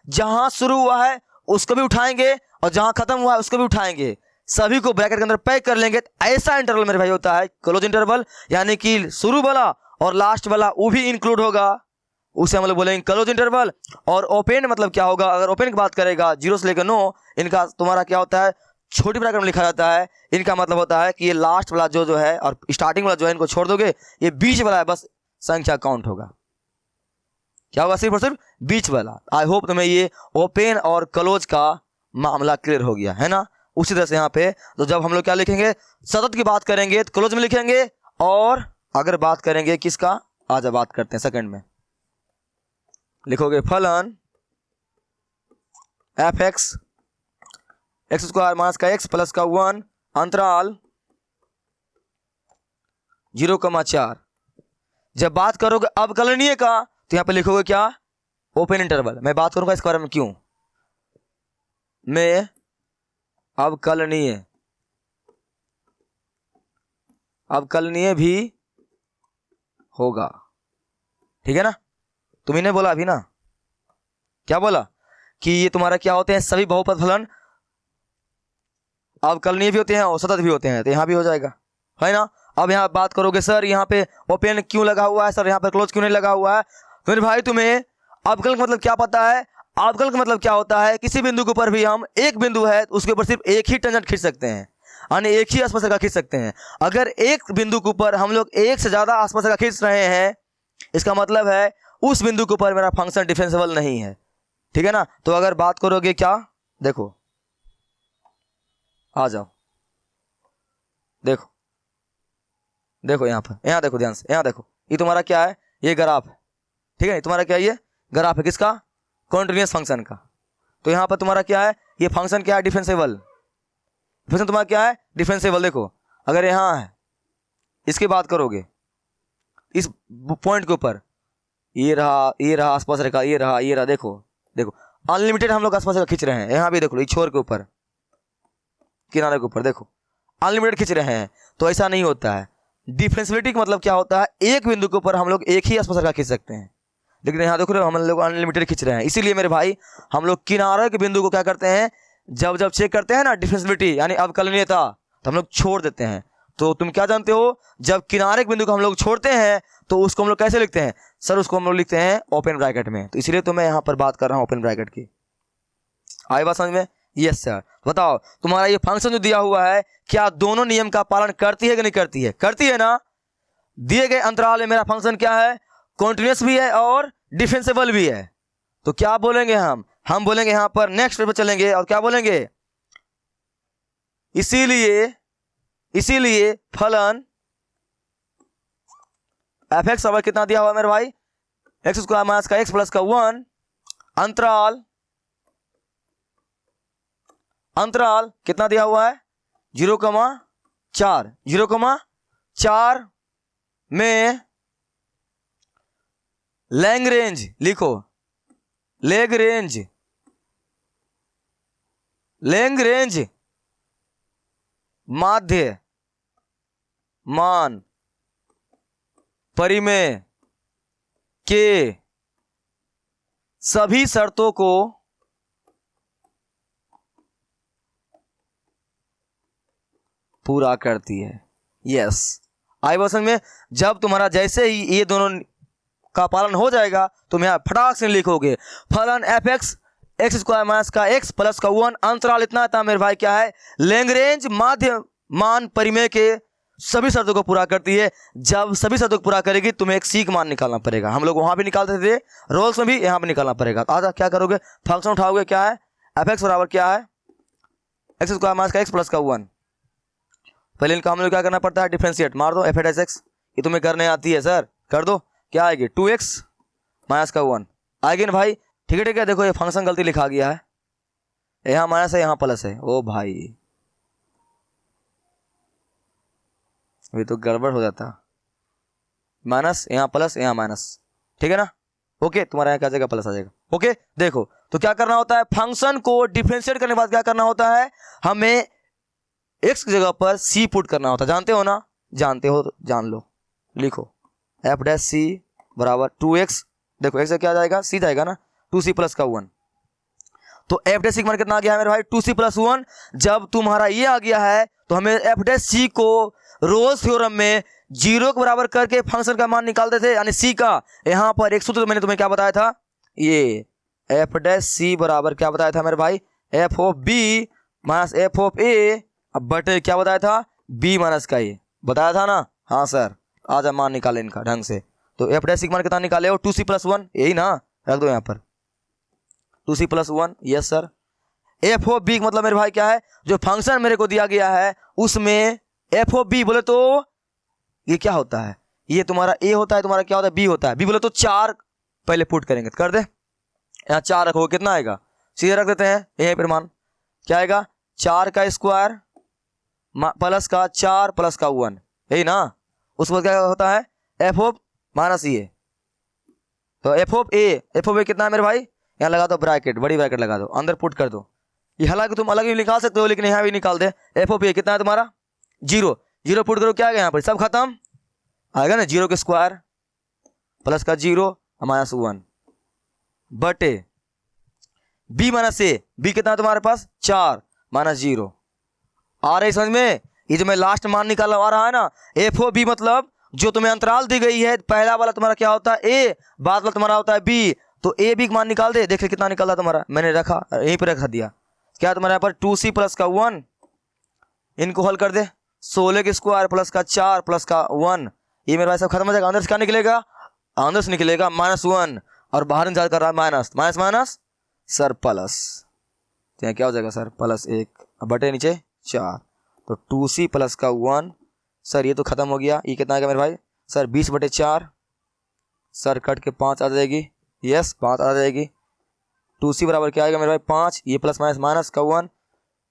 जहां शुरू हुआ है उसको भी उठाएंगे और जहां खत्म हुआ है उसको भी उठाएंगे, सभी को ब्रैकेट के अंदर पैक कर लेंगे। ऐसा इंटरवल मेरे भाई होता है क्लोज इंटरवल, यानी कि शुरू वाला और लास्ट वाला वो भी इंक्लूड होगा, उसे हम लोग बोलेंगे क्लोज इंटरवल। और ओपन मतलब क्या होगा? अगर ओपन की बात करेगा 0 से लेकर 9, इनका तुम्हारा क्या होता है? छोटी ब्रैकेट में लिखा जाता है। इनका मतलब होता है कि ये लास्ट वाला जो है और स्टार्टिंग वाला जो है इनको छोड़ दोगे, ये बीच वाला है, बस संख्या काउंट होगा। क्या होगा? सिर्फ और सिर्फ बीच वाला। आई होप तुम्हें ये ओपन और क्लोज का मामला क्लियर हो गया है ना? उसी तरह से यहाँ पे तो जब हम लोग क्या लिखेंगे, सतत की बात करेंगे तो क्लोज में लिखेंगे, और अगर बात करेंगे किसका, आज बात करते हैं सेकंड में, लिखोगे फलन f(x) x² माइनस का x प्लस का 1 अंतराल 0,4। जब बात करोगे अवकलनीय का तो यहाँ पे लिखोगे क्या, ओपन इंटरवल। मैं बात करूंगा इसके बारे में क्यों, में अवकलनीय भी होगा, ठीक है ना। तुम्ही बोला अभी ना, क्या बोला कि ये तुम्हारा क्या होते हैं, सभी बहुपद फलन अवकलनीय भी होते हैं और सतत भी होते हैं, तो यहाँ भी हो जाएगा, है ना। अब यहाँ बात करोगे सर यहाँ पे ओपन क्यों लगा हुआ है, सर यहाँ पे क्लोज क्यों नहीं लगा हुआ है। तो मेरे भाई तुम्हें अवकलन का मतलब क्या पता है, अवकलन का मतलब क्या होता है, किसी बिंदु के ऊपर भी हम एक बिंदु है उसके ऊपर सिर्फ एक ही टेंजेंट खींच सकते हैं, यानी एक ही स्पर्शरेखा खींच सकते हैं। अगर एक बिंदु के ऊपर हम लोग एक से ज्यादा स्पर्शरेखा खींच रहे हैं, इसका मतलब है उस बिंदु के ऊपर मेरा फंक्शन डिफरेंशिएबल नहीं है, ठीक है ना। तो अगर बात करोगे क्या, देखो आ जाओ, देखो देखो यहाँ पर, यहाँ देखो ध्यान से, यहाँ देखो, ये तुम्हारा क्या है, ये ग्राफ है, ठीक है। तुम्हारा क्या है, ये ग्राफ है किसका, कॉन्टिन्यूअस फंक्शन का। तो यहाँ पर तुम्हारा क्या है, ये फंक्शन क्या है, डिफरेंशिएबल। फंक्शन तुम्हारा क्या है, डिफरेंशिएबल। देखो अगर यहाँ है, इसकी बात करोगे इस पॉइंट के ऊपर, ये रहा स्पर्शरेखा, ये रहा, देखो देखो अनलिमिटेड हम लोग स्पर्शरेखा खींच रहे हैं। यहाँ भी देखो, ये छोर के ऊपर, किनारे के ऊपर देखो अनलिमिटेड खींच रहे हैं, तो ऐसा नहीं होता है। डिफरेंशिएबिलिटी का मतलब क्या होता है, एक बिंदु के ऊपर हम लोग एक ही स्पर्शरेखा खींच सकते हैं, लेकिन यहाँ देखो हम लोग अनलिमिटेड खींच रहे हैं। इसीलिए मेरे भाई हम लोग किनारे के बिंदु को क्या करते हैं, जब चेक करते हैं ना डिफरेंशिएबिलिटी यानी अवकलनीयता, तो हम लोग छोड़ देते हैं। तो तुम क्या जानते हो, जब किनारे के बिंदु को हम लोग छोड़ते हैं तो उसको हम लोग कैसे लिखते हैं, सर उसको हम लोग लिखते हैं ओपन ब्रैकेट में। तो इसलिए तो मैं यहाँ पर बात कर रहा हूँ ओपन ब्रैकेट की। आई बात समझ में, यस सर। बताओ तुम्हारा ये फंक्शन जो दिया हुआ है, क्या दोनों नियम का पालन करती है कि नहीं करती है, करती है ना। दिए गए अंतराल में मेरा फंक्शन क्या है, कॉन्टिन्यूअस भी है और डिफरेंशिएबल भी है। तो क्या बोलेंगे हम बोलेंगे यहाँ पर नेक्स्ट स्टेप पे चलेंगे और क्या बोलेंगे, इसीलिए फलन एफ एक्स बराबर कितना दिया हुआ मेरे भाई, एक्स स्क्वायर माइनस का एक्स प्लस का 1, अंतराल कितना दिया हुआ है 0,4 में लैग्रेंज लिखो, लैग्रेंज माध्य मान परिमेय के सभी शर्तों को पूरा करती है। यस, आई वर्सन में जब तुम्हारा जैसे ही ये दोनों का पालन हो जाएगा तुम यहाँ फटाक से लिखोगे फलन F x x square minus का एक्स प्लस का 1, अंतराल इतना था मेरे भाई क्या है, लैग्रेंज माध्य मान परिमेय के सभी शर्तों को पूरा करती है। जब सभी शर्तों को पूरा करेगी तुम्हें एक सी का मान निकालना पड़ेगा, हम लोग वहां भी निकालते थे, रोल्स में भी यहाँ पे निकालना पड़ेगा। आज क्या करोगे, फंक्शन उठाओगे, क्या है एफ एक्स बराबर क्या है एक्स स्क्वायर माइनस का एक्स प्लस का 1। पहले इनका हम लोग क्या करना पड़ता है, डिफरेंशिएट मार दो, एफ एट एस एक्स, ये तुम्हें करने आती है सर, कर दो, क्या आएगी 2x माइनस का 1 आएगी ना भाई, ठीक है। देखो ये फंक्शन गलती लिखा गया है, यहाँ माइनस है यहाँ प्लस है, ओ भाई अभी तो गड़बड़ हो जाता, माइनस यहाँ प्लस यहाँ माइनस, ठीक है ना। ओके तुम्हारा यहाँ क्या आ जाएगा, प्लस आ जाएगा। ओके देखो तो क्या करना होता है, फंक्शन को डिफरेंशिएट करने के बाद क्या करना होता है, हमें x की जगह पर c पुट करना होता है, जानते हो ना, जानते हो तो जान लो, लिखो एफ डैश सी बराबर 2x, देखो x से क्या जाएगा, c जाएगा ना, 2c प्लस का 1। तो एफ डैश सी का मान कितना आ गया है मेरे भाई 2c प्लस 1। जब तुम्हारा ये आ गया है तो हमें एफ डैश सी को रोल्स थ्योरम में 0 के बराबर करके फंक्शन का मान निकालते थे, यानी c का। यहाँ पर एक सूत्र मैंने तुम्हें क्या बताया था, ये एफ डैश सी बराबर क्या बताया था मेरे भाई, F of B minus F of A, अब बटे क्या बताया था, b माइनस का ए बताया था ना। हाँ सर, आज हम मान निकाले इनका ढंग से। तो एफ डैश सी मान कितना निकाले हो, 2c प्लस 1, यही ना, रख दो यहाँ पर 2c plus 1। Yes sir, F of B मतलब मेरे भाई क्या है, जो फंक्शन मेरे को दिया गया है उसमें एफ ऑफ बी बोले तो ये क्या होता है, ये तुम्हारा ए होता है, तुम्हारा क्या होता है बी होता है। बी बोले तो 4 पहले पुट करेंगे, कर दे, यहाँ 4 रखो, कितना आएगा, सीधे रख देते हैं यहीं पर मान, क्या आएगा 4 का स्क्वायर प्लस का 4 प्लस का 1, यही ना। उसके बाद क्या होता है एफ ऑफ माइनस ए। तो एफ ऑफ ए कितना है मेरे भाई, यहाँ लगा दो ब्रैकेट, बड़ी ब्रैकेट लगा दो, अंदर पुट कर दो। ये हालांकि तुम अलग भी निकाल सकते हो, लेकिन यहाँ भी निकाल दे। एफ ऑफ ए कितना है तुम्हारा 0, 0 पुट करो, क्या आ गया यहाँ पर सब खत्म आएगा ना, 0 के स्क्वायर प्लस का 0 माइनस 1 बटे बी माइनस ए, बी कितना है तुम्हारे पास 4 माइनस 0। आ रही समझ में, ये जो मैं लास्ट मान निकाला आ रहा है ना, एफ ओ बी मतलब जो तुम्हें अंतराल दी गई है, पहला वाला तुम्हारा क्या होता है ए, बाद वाला तुम्हारा होता है बी। तो ए बी का मान निकाल दे, देख कितना निकलता तुम्हारा, मैंने रखा यहीं पे रखा दिया। क्या तुम्हारे यहाँ पर 2c प्लस का 1, इनको हल कर दे, 16 के स्क्वायर प्लस का 4 प्लस का 1, ये मेरे भाई सब खत्म हो जाएगा। अंदर से क्या निकलेगा, अंदर से निकलेगा -1 और बाहर निकाल कर रहा है minus, minus minus sir plus, तो यहाँ क्या हो जाएगा सर +1 बटे नीचे 4। तो 2c प्लस का 1 सर, ये तो खत्म हो गया, ये कितना आएगा मेरे भाई सर 20 बटे 4, सर कट के 5 आ जाएगी, यस 5 आ जाएगी। 2c बराबर क्या आएगा मेरे भाई 5, ये प्लस माइनस माइनस का 1,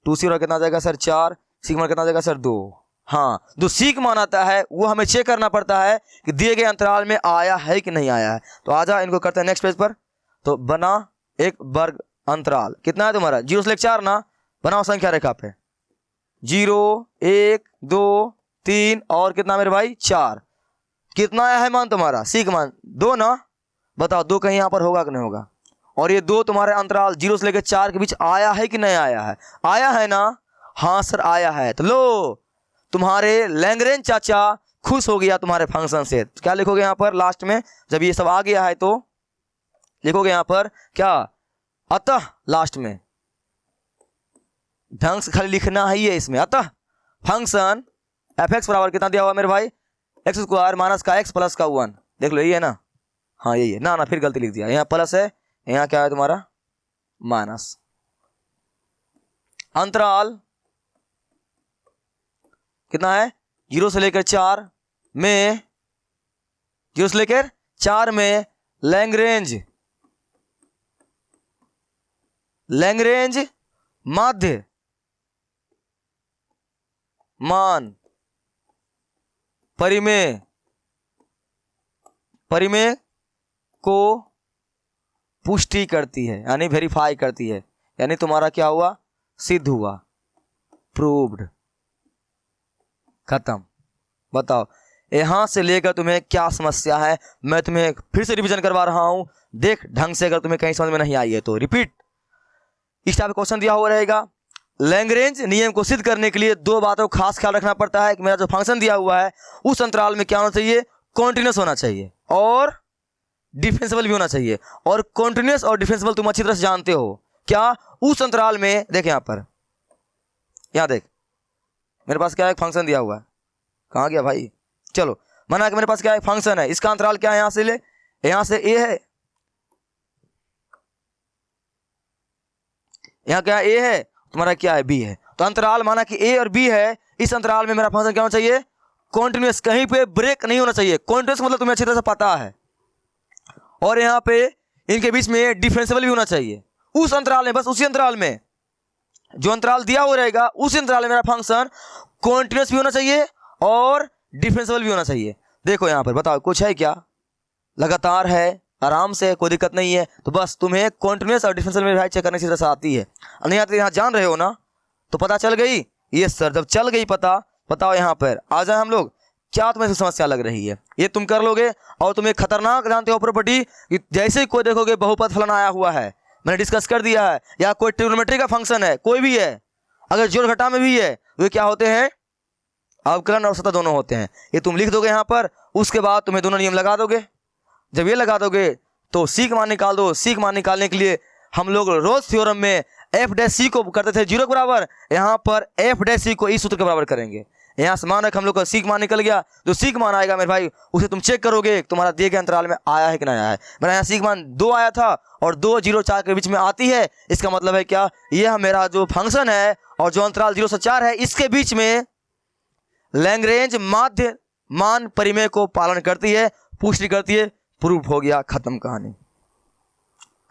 2c बराबर कितना आ जाएगा सर 4, सी का मान कितना आ जाएगा सर 2। हाँ, जो सी का मान आता है वो हमें चेक करना पड़ता है कि दिए गए अंतराल में आया है कि नहीं आया है। तो आजा इनको करते हैं नेक्स्ट पेज पर। तो बना एक वर्ग अंतराल, कितना है तुम्हारा 0 से लेकर 4 ना, बनाओ संख्या रेखा पे 0 1 2 3 और कितना मेरे भाई 4, कितना आया है मान तुम्हारा सी का मान 2 ना, बताओ 2 कहीं यहाँ पर होगा कि नहीं होगा। और ये 2 तुम्हारे अंतराल 0 से लेकर 4 के बीच आया है कि नहीं आया है, आया है ना, हाँ सर आया है। तो लो तुम्हारे लैंग्रेंज चाचा खुश हो गया तुम्हारे फंक्शन से। क्या लिखोगे यहाँ पर लास्ट में, जब ये सब आ गया है तो लिखोगे यहाँ पर क्या, अतः लास्ट में ढंग से खाली लिखना है ये इसमें, अतः फंक्शन एफ एक्स बराबर कितना दिया हुआ मेरे भाई एक्स स्क्वायर माइनस का एक्स प्लस का 1, देख लो यही है ना, हाँ यही है ना फिर गलती लिख दिया, यहाँ प्लस है यहाँ क्या है तुम्हारा माइनस। अंतराल कितना है 0 से लेकर 4 में, 0 से लेकर 4 में लैंग्रेंज माध्य मान परिमेय को पुष्टि करती है, यानी वेरीफाई करती है, यानी तुम्हारा क्या हुआ सिद्ध हुआ, प्रूव्ड, खत्म। बताओ यहां से लेकर तुम्हें क्या समस्या है, मैं तुम्हें फिर से रिवीजन करवा रहा हूं, देख ढंग से, अगर तुम्हें कहीं समझ में नहीं आई है तो रिपीट। इस टाइप का क्वेश्चन दिया हुआ रहेगा, लैंग्रेंज नियम को सिद्ध करने के लिए 2 बातों का खास ख्याल रखना पड़ता है कि मेरा जो फंक्शन दिया हुआ है उस अंतराल में क्या होना चाहिए, कॉन्टिन्यूस होना चाहिए और डिफरेंशिएबल भी होना चाहिए। और कॉन्टिन्यूस और डिफरेंशिएबल तुम अच्छी तरह से जानते हो, क्या उस अंतराल में, देख यहाँ पर, यहाँ देख मेरे पास क्या है फंक्शन दिया हुआ है, कहाँ गया भाई, चलो माना कि मेरे पास क्या है फंक्शन है, इसका अंतराल क्या है, यहां से ले, यहां से ए है, यहाँ क्या ए है तुम्हारा, क्या है बी है। तो अंतराल माना कि ए और बी है, इस अंतराल में मेरा फंक्शन क्या होना चाहिए कॉन्टिन्यूस, कहीं पे ब्रेक नहीं होना चाहिए। कॉन्टिन्यूस मतलब तुम्हें अच्छी तरह से पता है, और यहाँ पे इनके बीच में डिफरेंशिएबल भी होना चाहिए उस अंतराल में, बस उसी अंतराल में जो अंतराल दिया हुआ रहेगा उस अंतराल में मेरा फंक्शन कॉन्टिन्यूस भी होना चाहिए और डिफरेंशिएबल भी होना चाहिए। देखो यहाँ पर बताओ कुछ है क्या, लगातार है, आराम से, कोई दिक्कत नहीं है। तो बस तुम्हें कॉन्टिन्यूस और डिफरेंशियल में चेक करने की तरह से आती है, नहीं आती यहाँ जान रहे हो ना, तो पता चल गई। ये सर जब चल गई पता, बताओ यहाँ पर आ जाए हम लोग, क्या तुम्हें समस्या लग रही है, ये तुम कर लोगे। और तुम्हें खतरनाक जानते हो प्रॉपर्टी, जैसे ही कोई देखोगे बहुपद फलन आया हुआ है, मैंने डिस्कस कर दिया है, या कोई ट्रिग्नोमेट्री का फंक्शन है, कोई भी है, अगर जोड़ घटा में भी है, वे क्या होते हैं अवकलन और सतह दोनों होते हैं। ये तुम लिख दोगे यहाँ पर, उसके बाद तुम्हें दोनों नियम लगा दोगे। जब ये लगा दोगे तो सी का मान निकाल दो। सी का मान निकालने के लिए हम लोग रोज थ्योरम में एफ डैश सी को करते थे 0 के बराबर, यहाँ पर एफ डैश सी को इस सूत्र के बराबर करेंगे। यहाँ से मान रख हम लोग का सी का मान निकल गया, जो सी का मान आएगा मेरे भाई उसे तुम चेक करोगे तुम्हारा दिए गए अंतराल में आया है कि नहीं आया है। मेरा यहाँ सी का मान 2 आया था और 2 0 4 के बीच में आती है, इसका मतलब है क्या, यह मेरा जो फंक्शन है और जो अंतराल 0 से 4 है इसके बीच में लैंग्रेंज माध्य मान परिमेय को पालन करती है, पुष्टि करती है, प्रूफ हो गया, खत्म कहानी,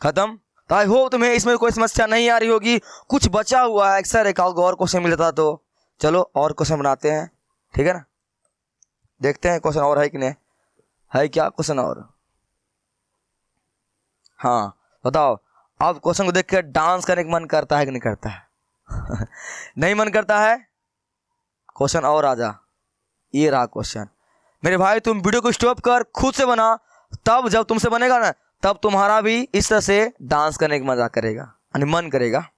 खत्म। तो आई होप तुम्हें इसमें कोई समस्या नहीं आ रही होगी। कुछ बचा हुआ है, सर एक और क्वेश्चन मिलता तो चलो और क्वेश्चन बनाते हैं, ठीक है ना। देखते हैं क्वेश्चन और है कि नहीं, है क्या क्वेश्चन और? हाँ बताओ। अब क्वेश्चन को देख कर डांस करने का मन करता है कि नहीं करता है? नहीं मन करता है? क्वेश्चन और आ जा। ये रहा क्वेश्चन। मेरे भाई तुम वीडियो को स्टॉप कर खुद से बना, तब जब तुमसे बनेगा ना तब तुम्हारा भी इस तरह से डांस करने का मजा करेगा, यानी मन करेगा।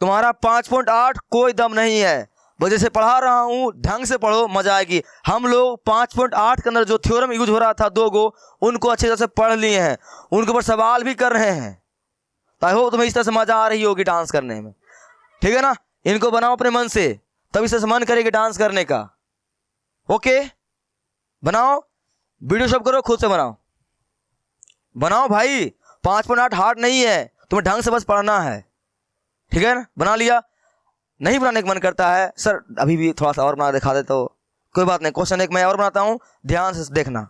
तुम्हारा 5.8 कोई दम नहीं है, वजह से पढ़ा रहा हूं, ढंग से पढ़ो, मजा आएगी। हम लोग 5.8 के अंदर जो थ्योरम यूज हो रहा था 2 गो, उनको अच्छे तरह से पढ़ लिए हैं, उनके ऊपर सवाल भी कर रहे हैं। तो आई होप तुम्हें इस तरह से मजा आ रही होगी डांस करने में, ठीक है ना। इनको बनाओ अपने मन से, तब इस तरह से मन करेगी डांस करने का। ओके बनाओ, वीडियो शॉप करो, खुद से बनाओ, बनाओ भाई। 5.8 हार्ड नहीं है, तुम्हें ढंग से बस पढ़ना है, ठीक है ना। बना लिया? नहीं बनाने का मन करता है सर, अभी भी थोड़ा सा और बना दिखा दे, तो कोई बात नहीं। क्वेश्चन एक मैं और बनाता हूं, ध्यान से देखना,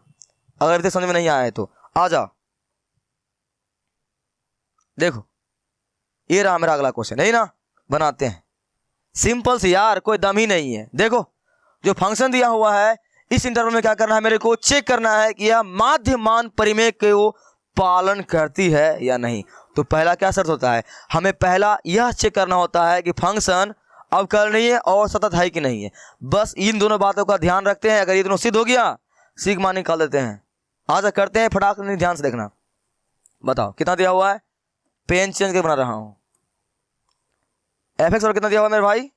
अगर अभी तक समझ में नहीं आया है तो आ जाओ। देखो ये रहा मेरा अगला क्वेश्चन, नहीं ना, बनाते हैं। सिंपल सी यार, कोई दम ही नहीं है। देखो जो फंक्शन दिया हुआ है, इस इंटरवल में क्या करना है, मेरे को चेक करना है कि यह माध्यमान परिमेय को पालन करती है या नहीं। तो पहला क्या शर्त होता है, हमें पहला यह चेक करना होता है कि फंक्शन अवकलनीय और सतत है कि नहीं है। बस इन दोनों बातों का ध्यान रखते हैं। अगर ये दोनों सिद्ध हो गया, सिग्मा निकाल देते हैं। आज करते हैं फटाक से, ध्यान से देखना। बताओ कितना दिया हुआ है, पेन चेंज करके बना रहा हूं। एफ एक्स और कितना दिया हुआ है मेरे भाई,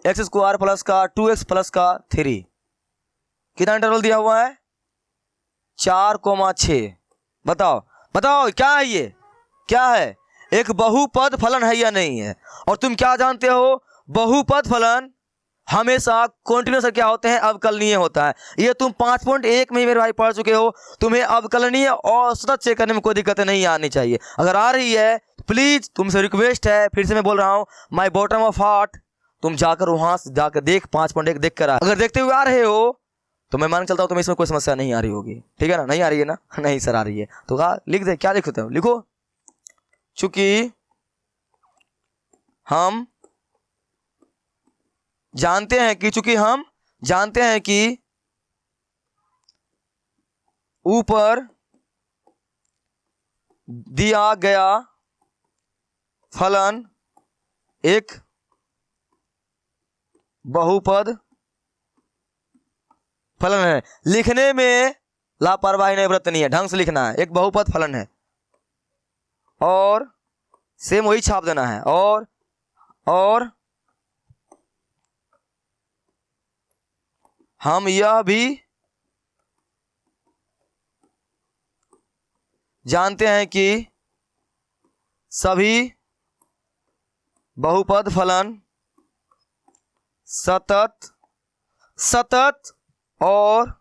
एक्स स्क्वायर प्लस का 2x प्लस का 3। कितना इंटरवल दिया हुआ है, 4,6। बताओ बताओ क्या है ये, क्या है, एक बहुपद फलन है या नहीं है। और तुम क्या जानते हो, बहुपद फलन हमेशा कॉन्टिन्यूअस क्या होते हैं, अवकलनीय होता है। ये तुम 5.1 में मेरे भाई पढ़ चुके हो। तुम्हें अवकलनीय और सतत चेक करने में कोई दिक्कत नहीं आनी चाहिए। अगर आ रही है प्लीज तुमसे रिक्वेस्ट है, फिर से मैं बोल रहा हूं, माय बॉटम ऑफ हार्ट, तुम जाकर वहां से जाकर देख 5.1 देख कर आ। अगर देखते हुए आ रहे हो तो मैं मान चलता हूं तुम्हें इसमें कोई समस्या नहीं आ रही होगी, ठीक है ना। नहीं आ रही है ना, नहीं सर आ रही है तो कहा लिख दे, क्या लिखते हो, लिखो। चूंकि हम जानते हैं कि, चूंकि हम जानते हैं कि ऊपर दिया गया फलन एक बहुपद फलन है। लिखने में लापरवाही नहीं बरतनी है, ढंग से लिखना है। एक बहुपद फलन है और सेम वही छाप देना है। और हम यह भी जानते हैं कि सभी बहुपद फलन सतत और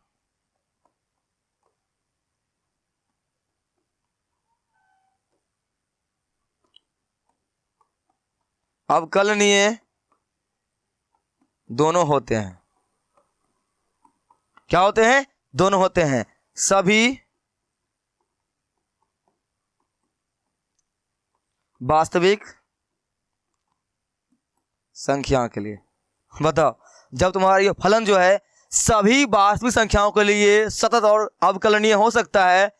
अवकलनीय दोनों होते हैं। क्या होते हैं, दोनों होते हैं। सभी वास्तविक संख्या के लिए। बताओ जब तुम्हारा ये फलन जो है सभी वास्तविक संख्याओं के लिए सतत और अवकलनीय हो सकता है,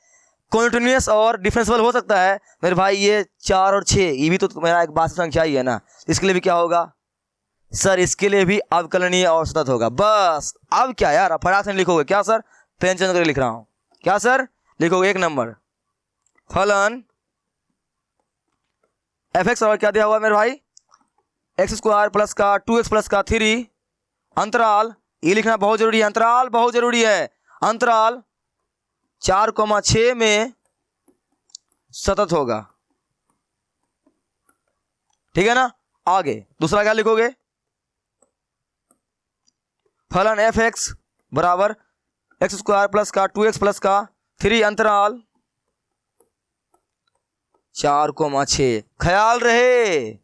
कॉन्टिन्यूअस और डिफरेंशियल हो सकता है। मेरे भाई ये 4 और 6 ये भी तो मेरा एक वास्तविक संख्या ही है ना, इसके लिए भी क्या होगा सर, इसके लिए भी अवकलनीय और सतत होगा। बस अब क्या यार, फटाक से लिखोगे क्या सर, पेन चेंज करके लिख रहा हूं, क्या सर लिखोगे, 1 नंबर फलन एफ एक्स और क्या दिया हुआ मेरे भाई, एक्स स्क्वायर प्लस का 2x प्लस का 3 अंतराल, ये लिखना बहुत जरूरी है, अंतराल बहुत जरूरी है। अंतराल 4,6 में सतत होगा, ठीक है ना। आगे दूसरा क्या लिखोगे, फलन एफ एक्स बराबर एक्स स्क्वायर प्लस का 2x प्लस का 3 अंतराल 4,6। ख्याल रहे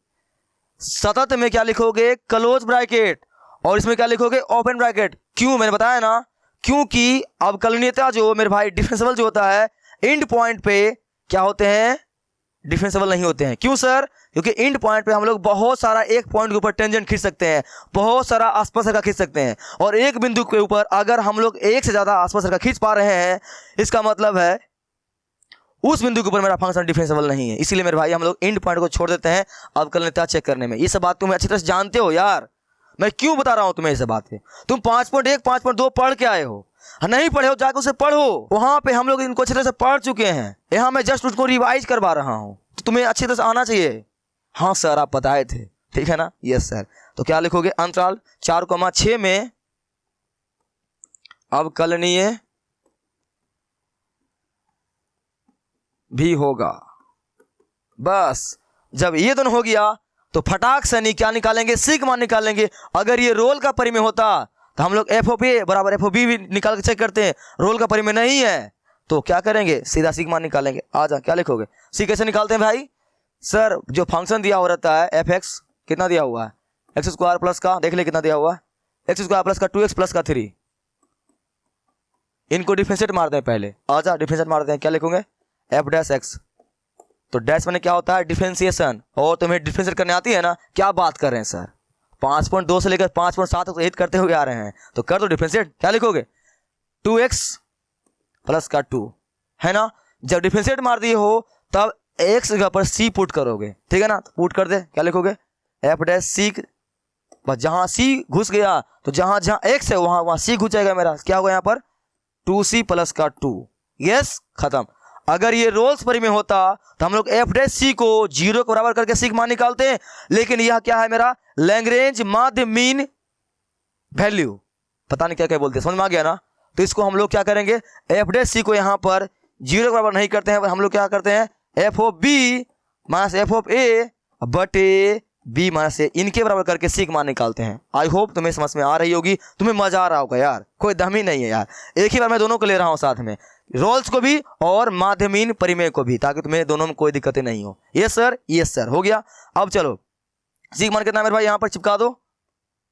सतत में क्या लिखोगे, क्लोज ब्रैकेट, और इसमें क्या लिखोगे, ओपन ब्रैकेट। क्यों, मैंने बताया ना, क्योंकि अवकलनीयता जो मेरे भाई डिफरेंशियल जो होता है, एंड पॉइंट पे क्या होते हैं, डिफरेंशिएबल नहीं होते हैं। क्यों सर? क्योंकि एंड पॉइंट पे हम लोग बहुत सारा एक पॉइंट के ऊपर टेंजेंट खींच सकते हैं, बहुत सारा आसपास रेखा खींच सकते हैं, और एक बिंदु के ऊपर अगर हम लोग एक से ज़्यादा आसपास रेखा खींच पा रहे हैं, इसका मतलब है उस बिंदु के ऊपर मेरा फंक्शन डिफरेंशिएबल नहीं है। इसीलिए मेरे भाई हम लोग एंड पॉइंट को छोड़ देते हैं अब कलनीयता चेक करने में। ये सब बात तुम अच्छी तरह से जानते हो यार, मैं क्यों बता रहा हूं तुम्हें ये सब बातें। तुम 5.1 5.2 पढ़ के आए हो, नहीं पढ़े हो जाकर उसे पढ़ो, वहां पे हम लोग इनको अच्छी तरह से पढ़ चुके हैं। यहाँ मैं जस्ट उसको रिवाइज करवा रहा हूं, तो तुम्हें अच्छी तरह से आना चाहिए। हाँ सर आप बताए थे, ठीक है ना? Yes sir. तो क्या लिखोगे? अंतराल 4,6 में अवकलनीय भी होगा। बस जब ये दोनों हो गया तो फटाक से क्या निकालेंगे? सिग्मा निकालेंगे। अगर ये रोल का परिमेय होता तो हम लोग एफ ऑफ ए बराबर एफ ऑफ बी भी निकाल के चेक करते हैं। रोल का परिमेय नहीं है तो क्या करेंगे? सीधा सिग्मा निकालेंगे। आ जा, क्या लिखोगे? सी कैसे निकालते हैं भाई? सर जो फंक्शन दिया हो रहता है एफ एक्स, कितना दिया हुआ है? एक्स स्क्वायर प्लस का, देख ले कितना दिया हुआ है, एक्स स्क्वायर प्लस का 2x प्लस का 3। इनको डिफरेंशिएट मारते हैं पहले। आ जा डिफरेंशिएट मारते हैं। क्या लिखोगे? F dash x. तो डैश मैंने क्या होता है? डिफरेंशिएशन। और तुम्हें डिफरेंशिएट करने आती है ना? क्या बात कर रहे हैं सर, 5.2 से लेकर 5.7 तक हिट करते हुए आ रहे हैं, तो कर दो डिफरेंशिएट। क्या लिखोगे? 2x प्लस का 2 है ना। जब डिफरेंशिएट मार दिए हो तब x जगह पर c पुट करोगे, ठीक है ना? तो पुट कर दे। क्या लिखोगे? एफ डैश सी। बस जहां c घुस गया तो जहां जहां x है वहां वहां c घुस जाएगा मेरा। क्या होगा यहाँ पर? 2c प्लस का 2। यस, खत्म। अगर ये रोल्स परिमेय होता तो हम लोग एफ डैश सी को 0 के बराबर करके सिग्मा निकालते हैं, लेकिन यह क्या है मेरा? लैग्रेंज माध्य मीन वैल्यू, पता नहीं क्या क्या बोलते हैं, समझ में आ गया ना? तो इसको हम लोग क्या करेंगे? एफ डैश सी को यहाँ पर 0 के बराबर नहीं करते हैं, हम लोग क्या करते हैं? F of B minus F of A बटे बी माइनस ए, इनके बराबर करके सिग्मा निकालते हैं। आई होप तुम्हें समझ में आ रही होगी, तुम्हें मजा आ रहा होगा यार, कोई दम ही नहीं है यार। एक ही बार मैं दोनों को ले रहा हूँ साथ में, रोल्स को भी और माध्यमीन परिमेय को भी, ताकि तुम्हें दोनों में कोई दिक्कतें नहीं हो। यस सर, यस सर, हो गया। अब चलो सिग्मा कितना मेरे भाई? यहाँ पर चिपका दो,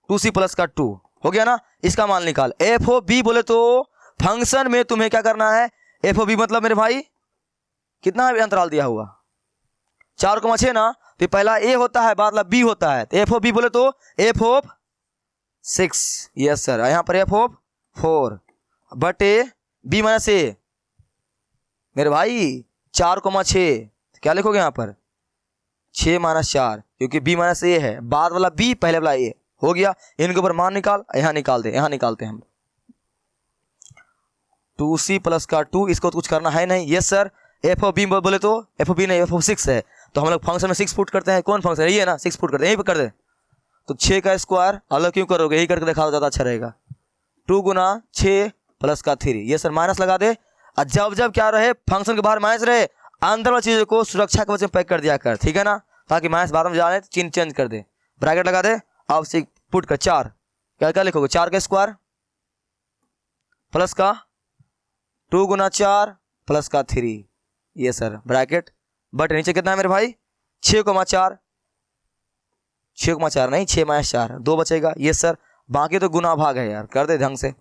2c प्लस का 2 हो गया ना। इसका मान निकाल। एफ ओ बी बोले तो फंक्शन में तुम्हें क्या करना है? एफ ओ बी मतलब मेरे भाई कितना है अंतराल दिया हुआ? 4,6 ना। तो पहला ए होता है, बाद बी होता है। तो एफ ओ बी बोले तो एफ ऑफ 6। Yes sir. यहाँ पर एफ ऑफ 4 बटे बी माइनस ए मेरे भाई 4,6। क्या लिखोगे यहाँ पर? 6 माइनस 4, क्योंकि बी माइनस ए है, बाद वाला बी पहले वाला ए। हो गया। इनके ऊपर मान निकाल, यहाँ निकाल दे, यहाँ निकालते हैं हम। 2c प्लस का 2, इसको तो कुछ करना है नहीं। Yes sir. F of B बोले तो एफ ऑफ बी नहीं, एफ ऑफ 6 है, तो हम लोग फंक्शन में 6 पुट करते हैं। कौन फंक्शन? ये है ना, 6 पुट करते हैं, यहीं पर कर दे। तो 6 का स्क्वायर अलग क्यों करोगे? यही करके दिखा दो, ज़्यादा अच्छा रहेगा। 2 गुना 6 प्लस का 3। ये सर माइनस लगा दे। और जब जब क्या रहे, फंक्शन के बाहर माइनस रहे, अंदर वाली चीज़ों को सुरक्षा के वजह से पैक कर दिया कर, ठीक है ना? ताकि माइनस बाद में जाने चिन्ह चेंज कर दे। ब्रैकेट लगा दे। अब से पुट कर 4। क्या क्या लिखोगे? 4 का स्क्वायर प्लस का 2 गुना 4 प्लस का 3। ये सर ब्रैकेट बट नीचे कितना है मेरे भाई? 6,4। 6,4 नहीं, 6 माइनस 4 2 बचेगा। ये सर। बाकी तो गुना भाग है यार, कर दे ढंग से।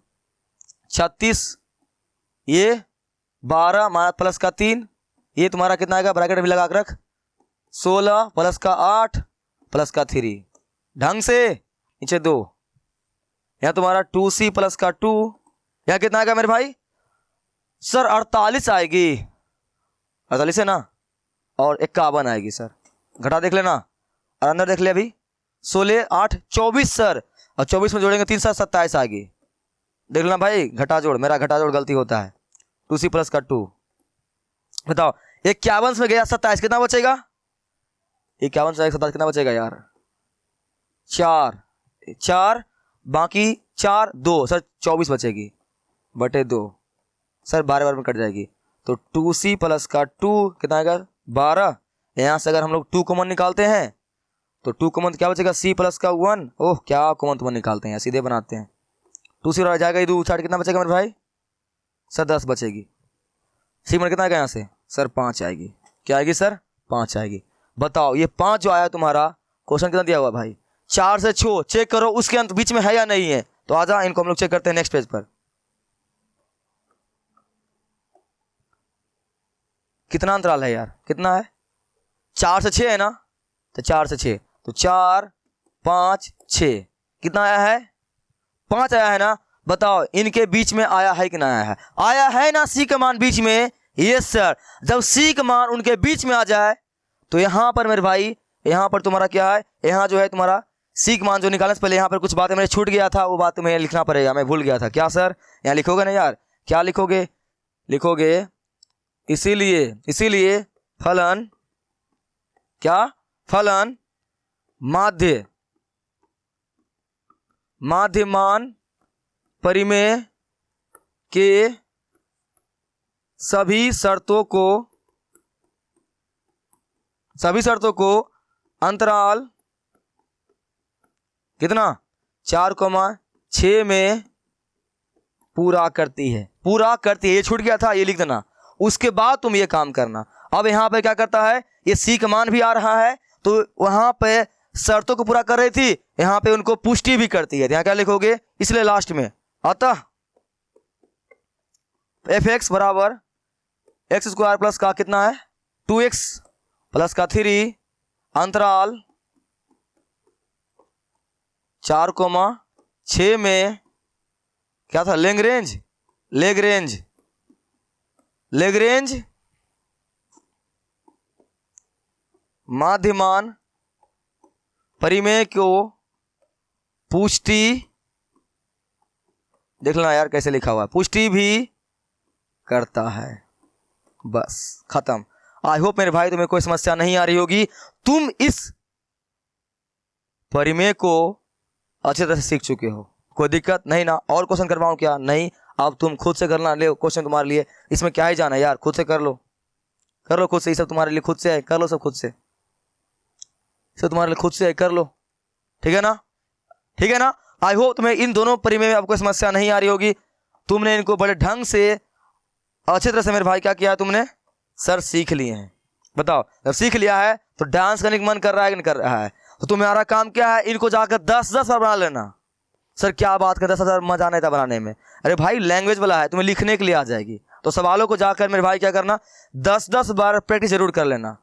36 ये 12 माइनस प्लस का 3, ये तुम्हारा कितना आएगा? ब्रैकेट भी लगा कर रख। 16 प्लस का 8 प्लस का 3, ढंग से। नीचे 2। यहाँ तुम्हारा 2c प्लस का 2, यहाँ कितना आएगा मेरे भाई? सर 48 आएगी। 48 है ना, और 51 आएगी सर। घटा देख लेना और अंदर देख ले। अभी 16 8 24 सर, और 24 में जोड़ेंगे 3 7 27 आएगी। देख लेना भाई, घटा जोड़, मेरा घटा जोड़ गलती होता है। 2c प्लस का 2, बताओ 51 में गया 27, कितना बचेगा? 51 से 27 कितना बचेगा यार? 4 बाकी 4 2 सर, 24 बचेगी बटे 2 सर, 12 में कट जाएगी। तो 2c प्लस का 2 कितना आएगा? 12। यहाँ से अगर हम लोग 2 कॉमन निकालते हैं तो 2 कॉमन क्या बचेगा? c प्लस का 1। ओह क्या कॉमन कॉमन निकालते हैं, सीधे बनाते हैं। 2c रह जाएगा, 2 छाट कितना बचेगा मेरे भाई? सर 10 बचेगी। c में कितना आएगा यहाँ से? सर 5 आएगी। क्या आएगी सर? 5 आएगी। बताओ ये 5 जो आया तुम्हारा, क्वेश्चन कितना दिया हुआ भाई? 4 से छो चेक करो उसके अंत बीच में है या नहीं है। तो आजा इनको हम लोग चेक करते हैं नेक्स्ट पेज पर। कितना अंतराल है यार? कितना है? 4 से 6 है ना, तो 4 से 6, तो 4 5 6 कितना आया है? 5 आया है ना। बताओ इनके बीच में आया है कि ना आया है? आया है ना सी का मान बीच में? Yes sir. जब सी का मान उनके बीच में आ जाए तो यहाँ पर मेरे भाई, यहाँ पर तुम्हारा क्या है, यहाँ जो है तुम्हारा सी का मान जो निकालने से पहले यहाँ पर कुछ बातें मेरे छूट गया था, वो बात तुम्हें लिखना पड़ेगा, मैं भूल गया था। क्या सर? यहाँ लिखोगे ना यार? क्या लिखोगे? लिखोगे इसीलिए फलन, क्या? फलन माध्यमान परिमेय के सभी शर्तों को अंतराल कितना? 4,6 में पूरा करती है। ये छूट गया था, ये लिख देना। उसके बाद तुम ये काम करना। अब यहाँ पे क्या करता है, ये सी का मान भी आ रहा है, तो वहां पे शर्तों को पूरा कर रही थी, यहाँ पे उनको पुष्टि भी करती है। यहाँ क्या लिखोगे? इसलिए लास्ट में अतः fx बराबर एक्स स्क्वायर प्लस का कितना है? 2x प्लस का 3 अंतराल 4,6 में क्या था? लेग्रेंज माध्यमान परिमेय को पुष्टि, देख लेना यार कैसे लिखा हुआ है, पुष्टि भी करता है। बस खत्म। आई होप मेरे भाई तुम्हें कोई समस्या नहीं आ रही होगी, तुम इस परिमेय को अच्छे तरह से सीख चुके हो, कोई दिक्कत नहीं ना? और क्वेश्चन करवाऊं क्या? नहीं, अब तुम खुद से करना। ले क्वेश्चन तुम्हारे लिए, इसमें क्या ही जाना है यार, खुद से कर लो खुद से, ये सब तुम्हारे लिए खुद से है, कर लो सब खुद से, सब तुम्हारे लिए खुद से है, कर लो। ठीक है ना? आई होप तुम्हें इन दोनों परिमेय में आपको समस्या नहीं आ रही होगी। तुमने इनको बड़े ढंग से अच्छे तरह से मेरे भाई क्या किया तुमने? सर सीख लिए हैं। बताओ जब सीख लिया है तो डांस करने का मन कर रहा है कि नहीं कर रहा है? तो तुम्हारा काम क्या है, इनको जाकर 10-10 बार बना लेना। सर क्या बात कर, 10,000 मजा नहीं था बनाने में। अरे भाई लैंग्वेज वाला है, तुम्हें लिखने के लिए आ जाएगी, तो सवालों को जाकर मेरे भाई क्या करना, 10-10 बार प्रैक्टिस जरूर कर लेना।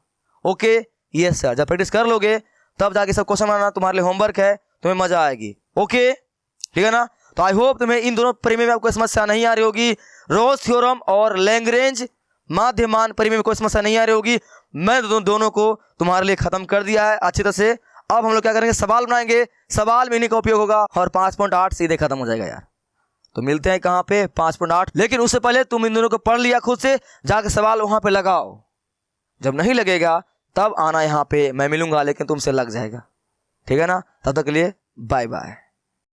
Okay yes sir. जब प्रैक्टिस कर लोगे तब जाके सब क्वेश्चन बनाना तुम्हारे लिए होमवर्क है, तुम्हें मजा आएगी। ओके ठीक है ना? तो आई होप तुम्हें इन दोनों परिमेय में आपको समस्या नहीं आ रही होगी। रोल्स थ्योरम और लैग्रेंज माध्यमान परिमेय में कोई समस्या नहीं आ रही होगी। मैं दोनों को तुम्हारे लिए खत्म कर दिया है अच्छी तरह से। अब हम लोग क्या करेंगे, सवाल बनाएंगे, सवाल में इन्हीं का उपयोग होगा और 5.8 सीधे खत्म हो जाएगा यार। तो मिलते हैं कहाँ पे? 5.8। लेकिन उससे पहले तुम इन दोनों को पढ़ लिया खुद से, जाके सवाल वहां पे लगाओ। जब नहीं लगेगा तब आना यहाँ पे, मैं मिलूंगा, लेकिन तुमसे लग जाएगा। ठीक है ना? तब तक के लिए बाय बाय।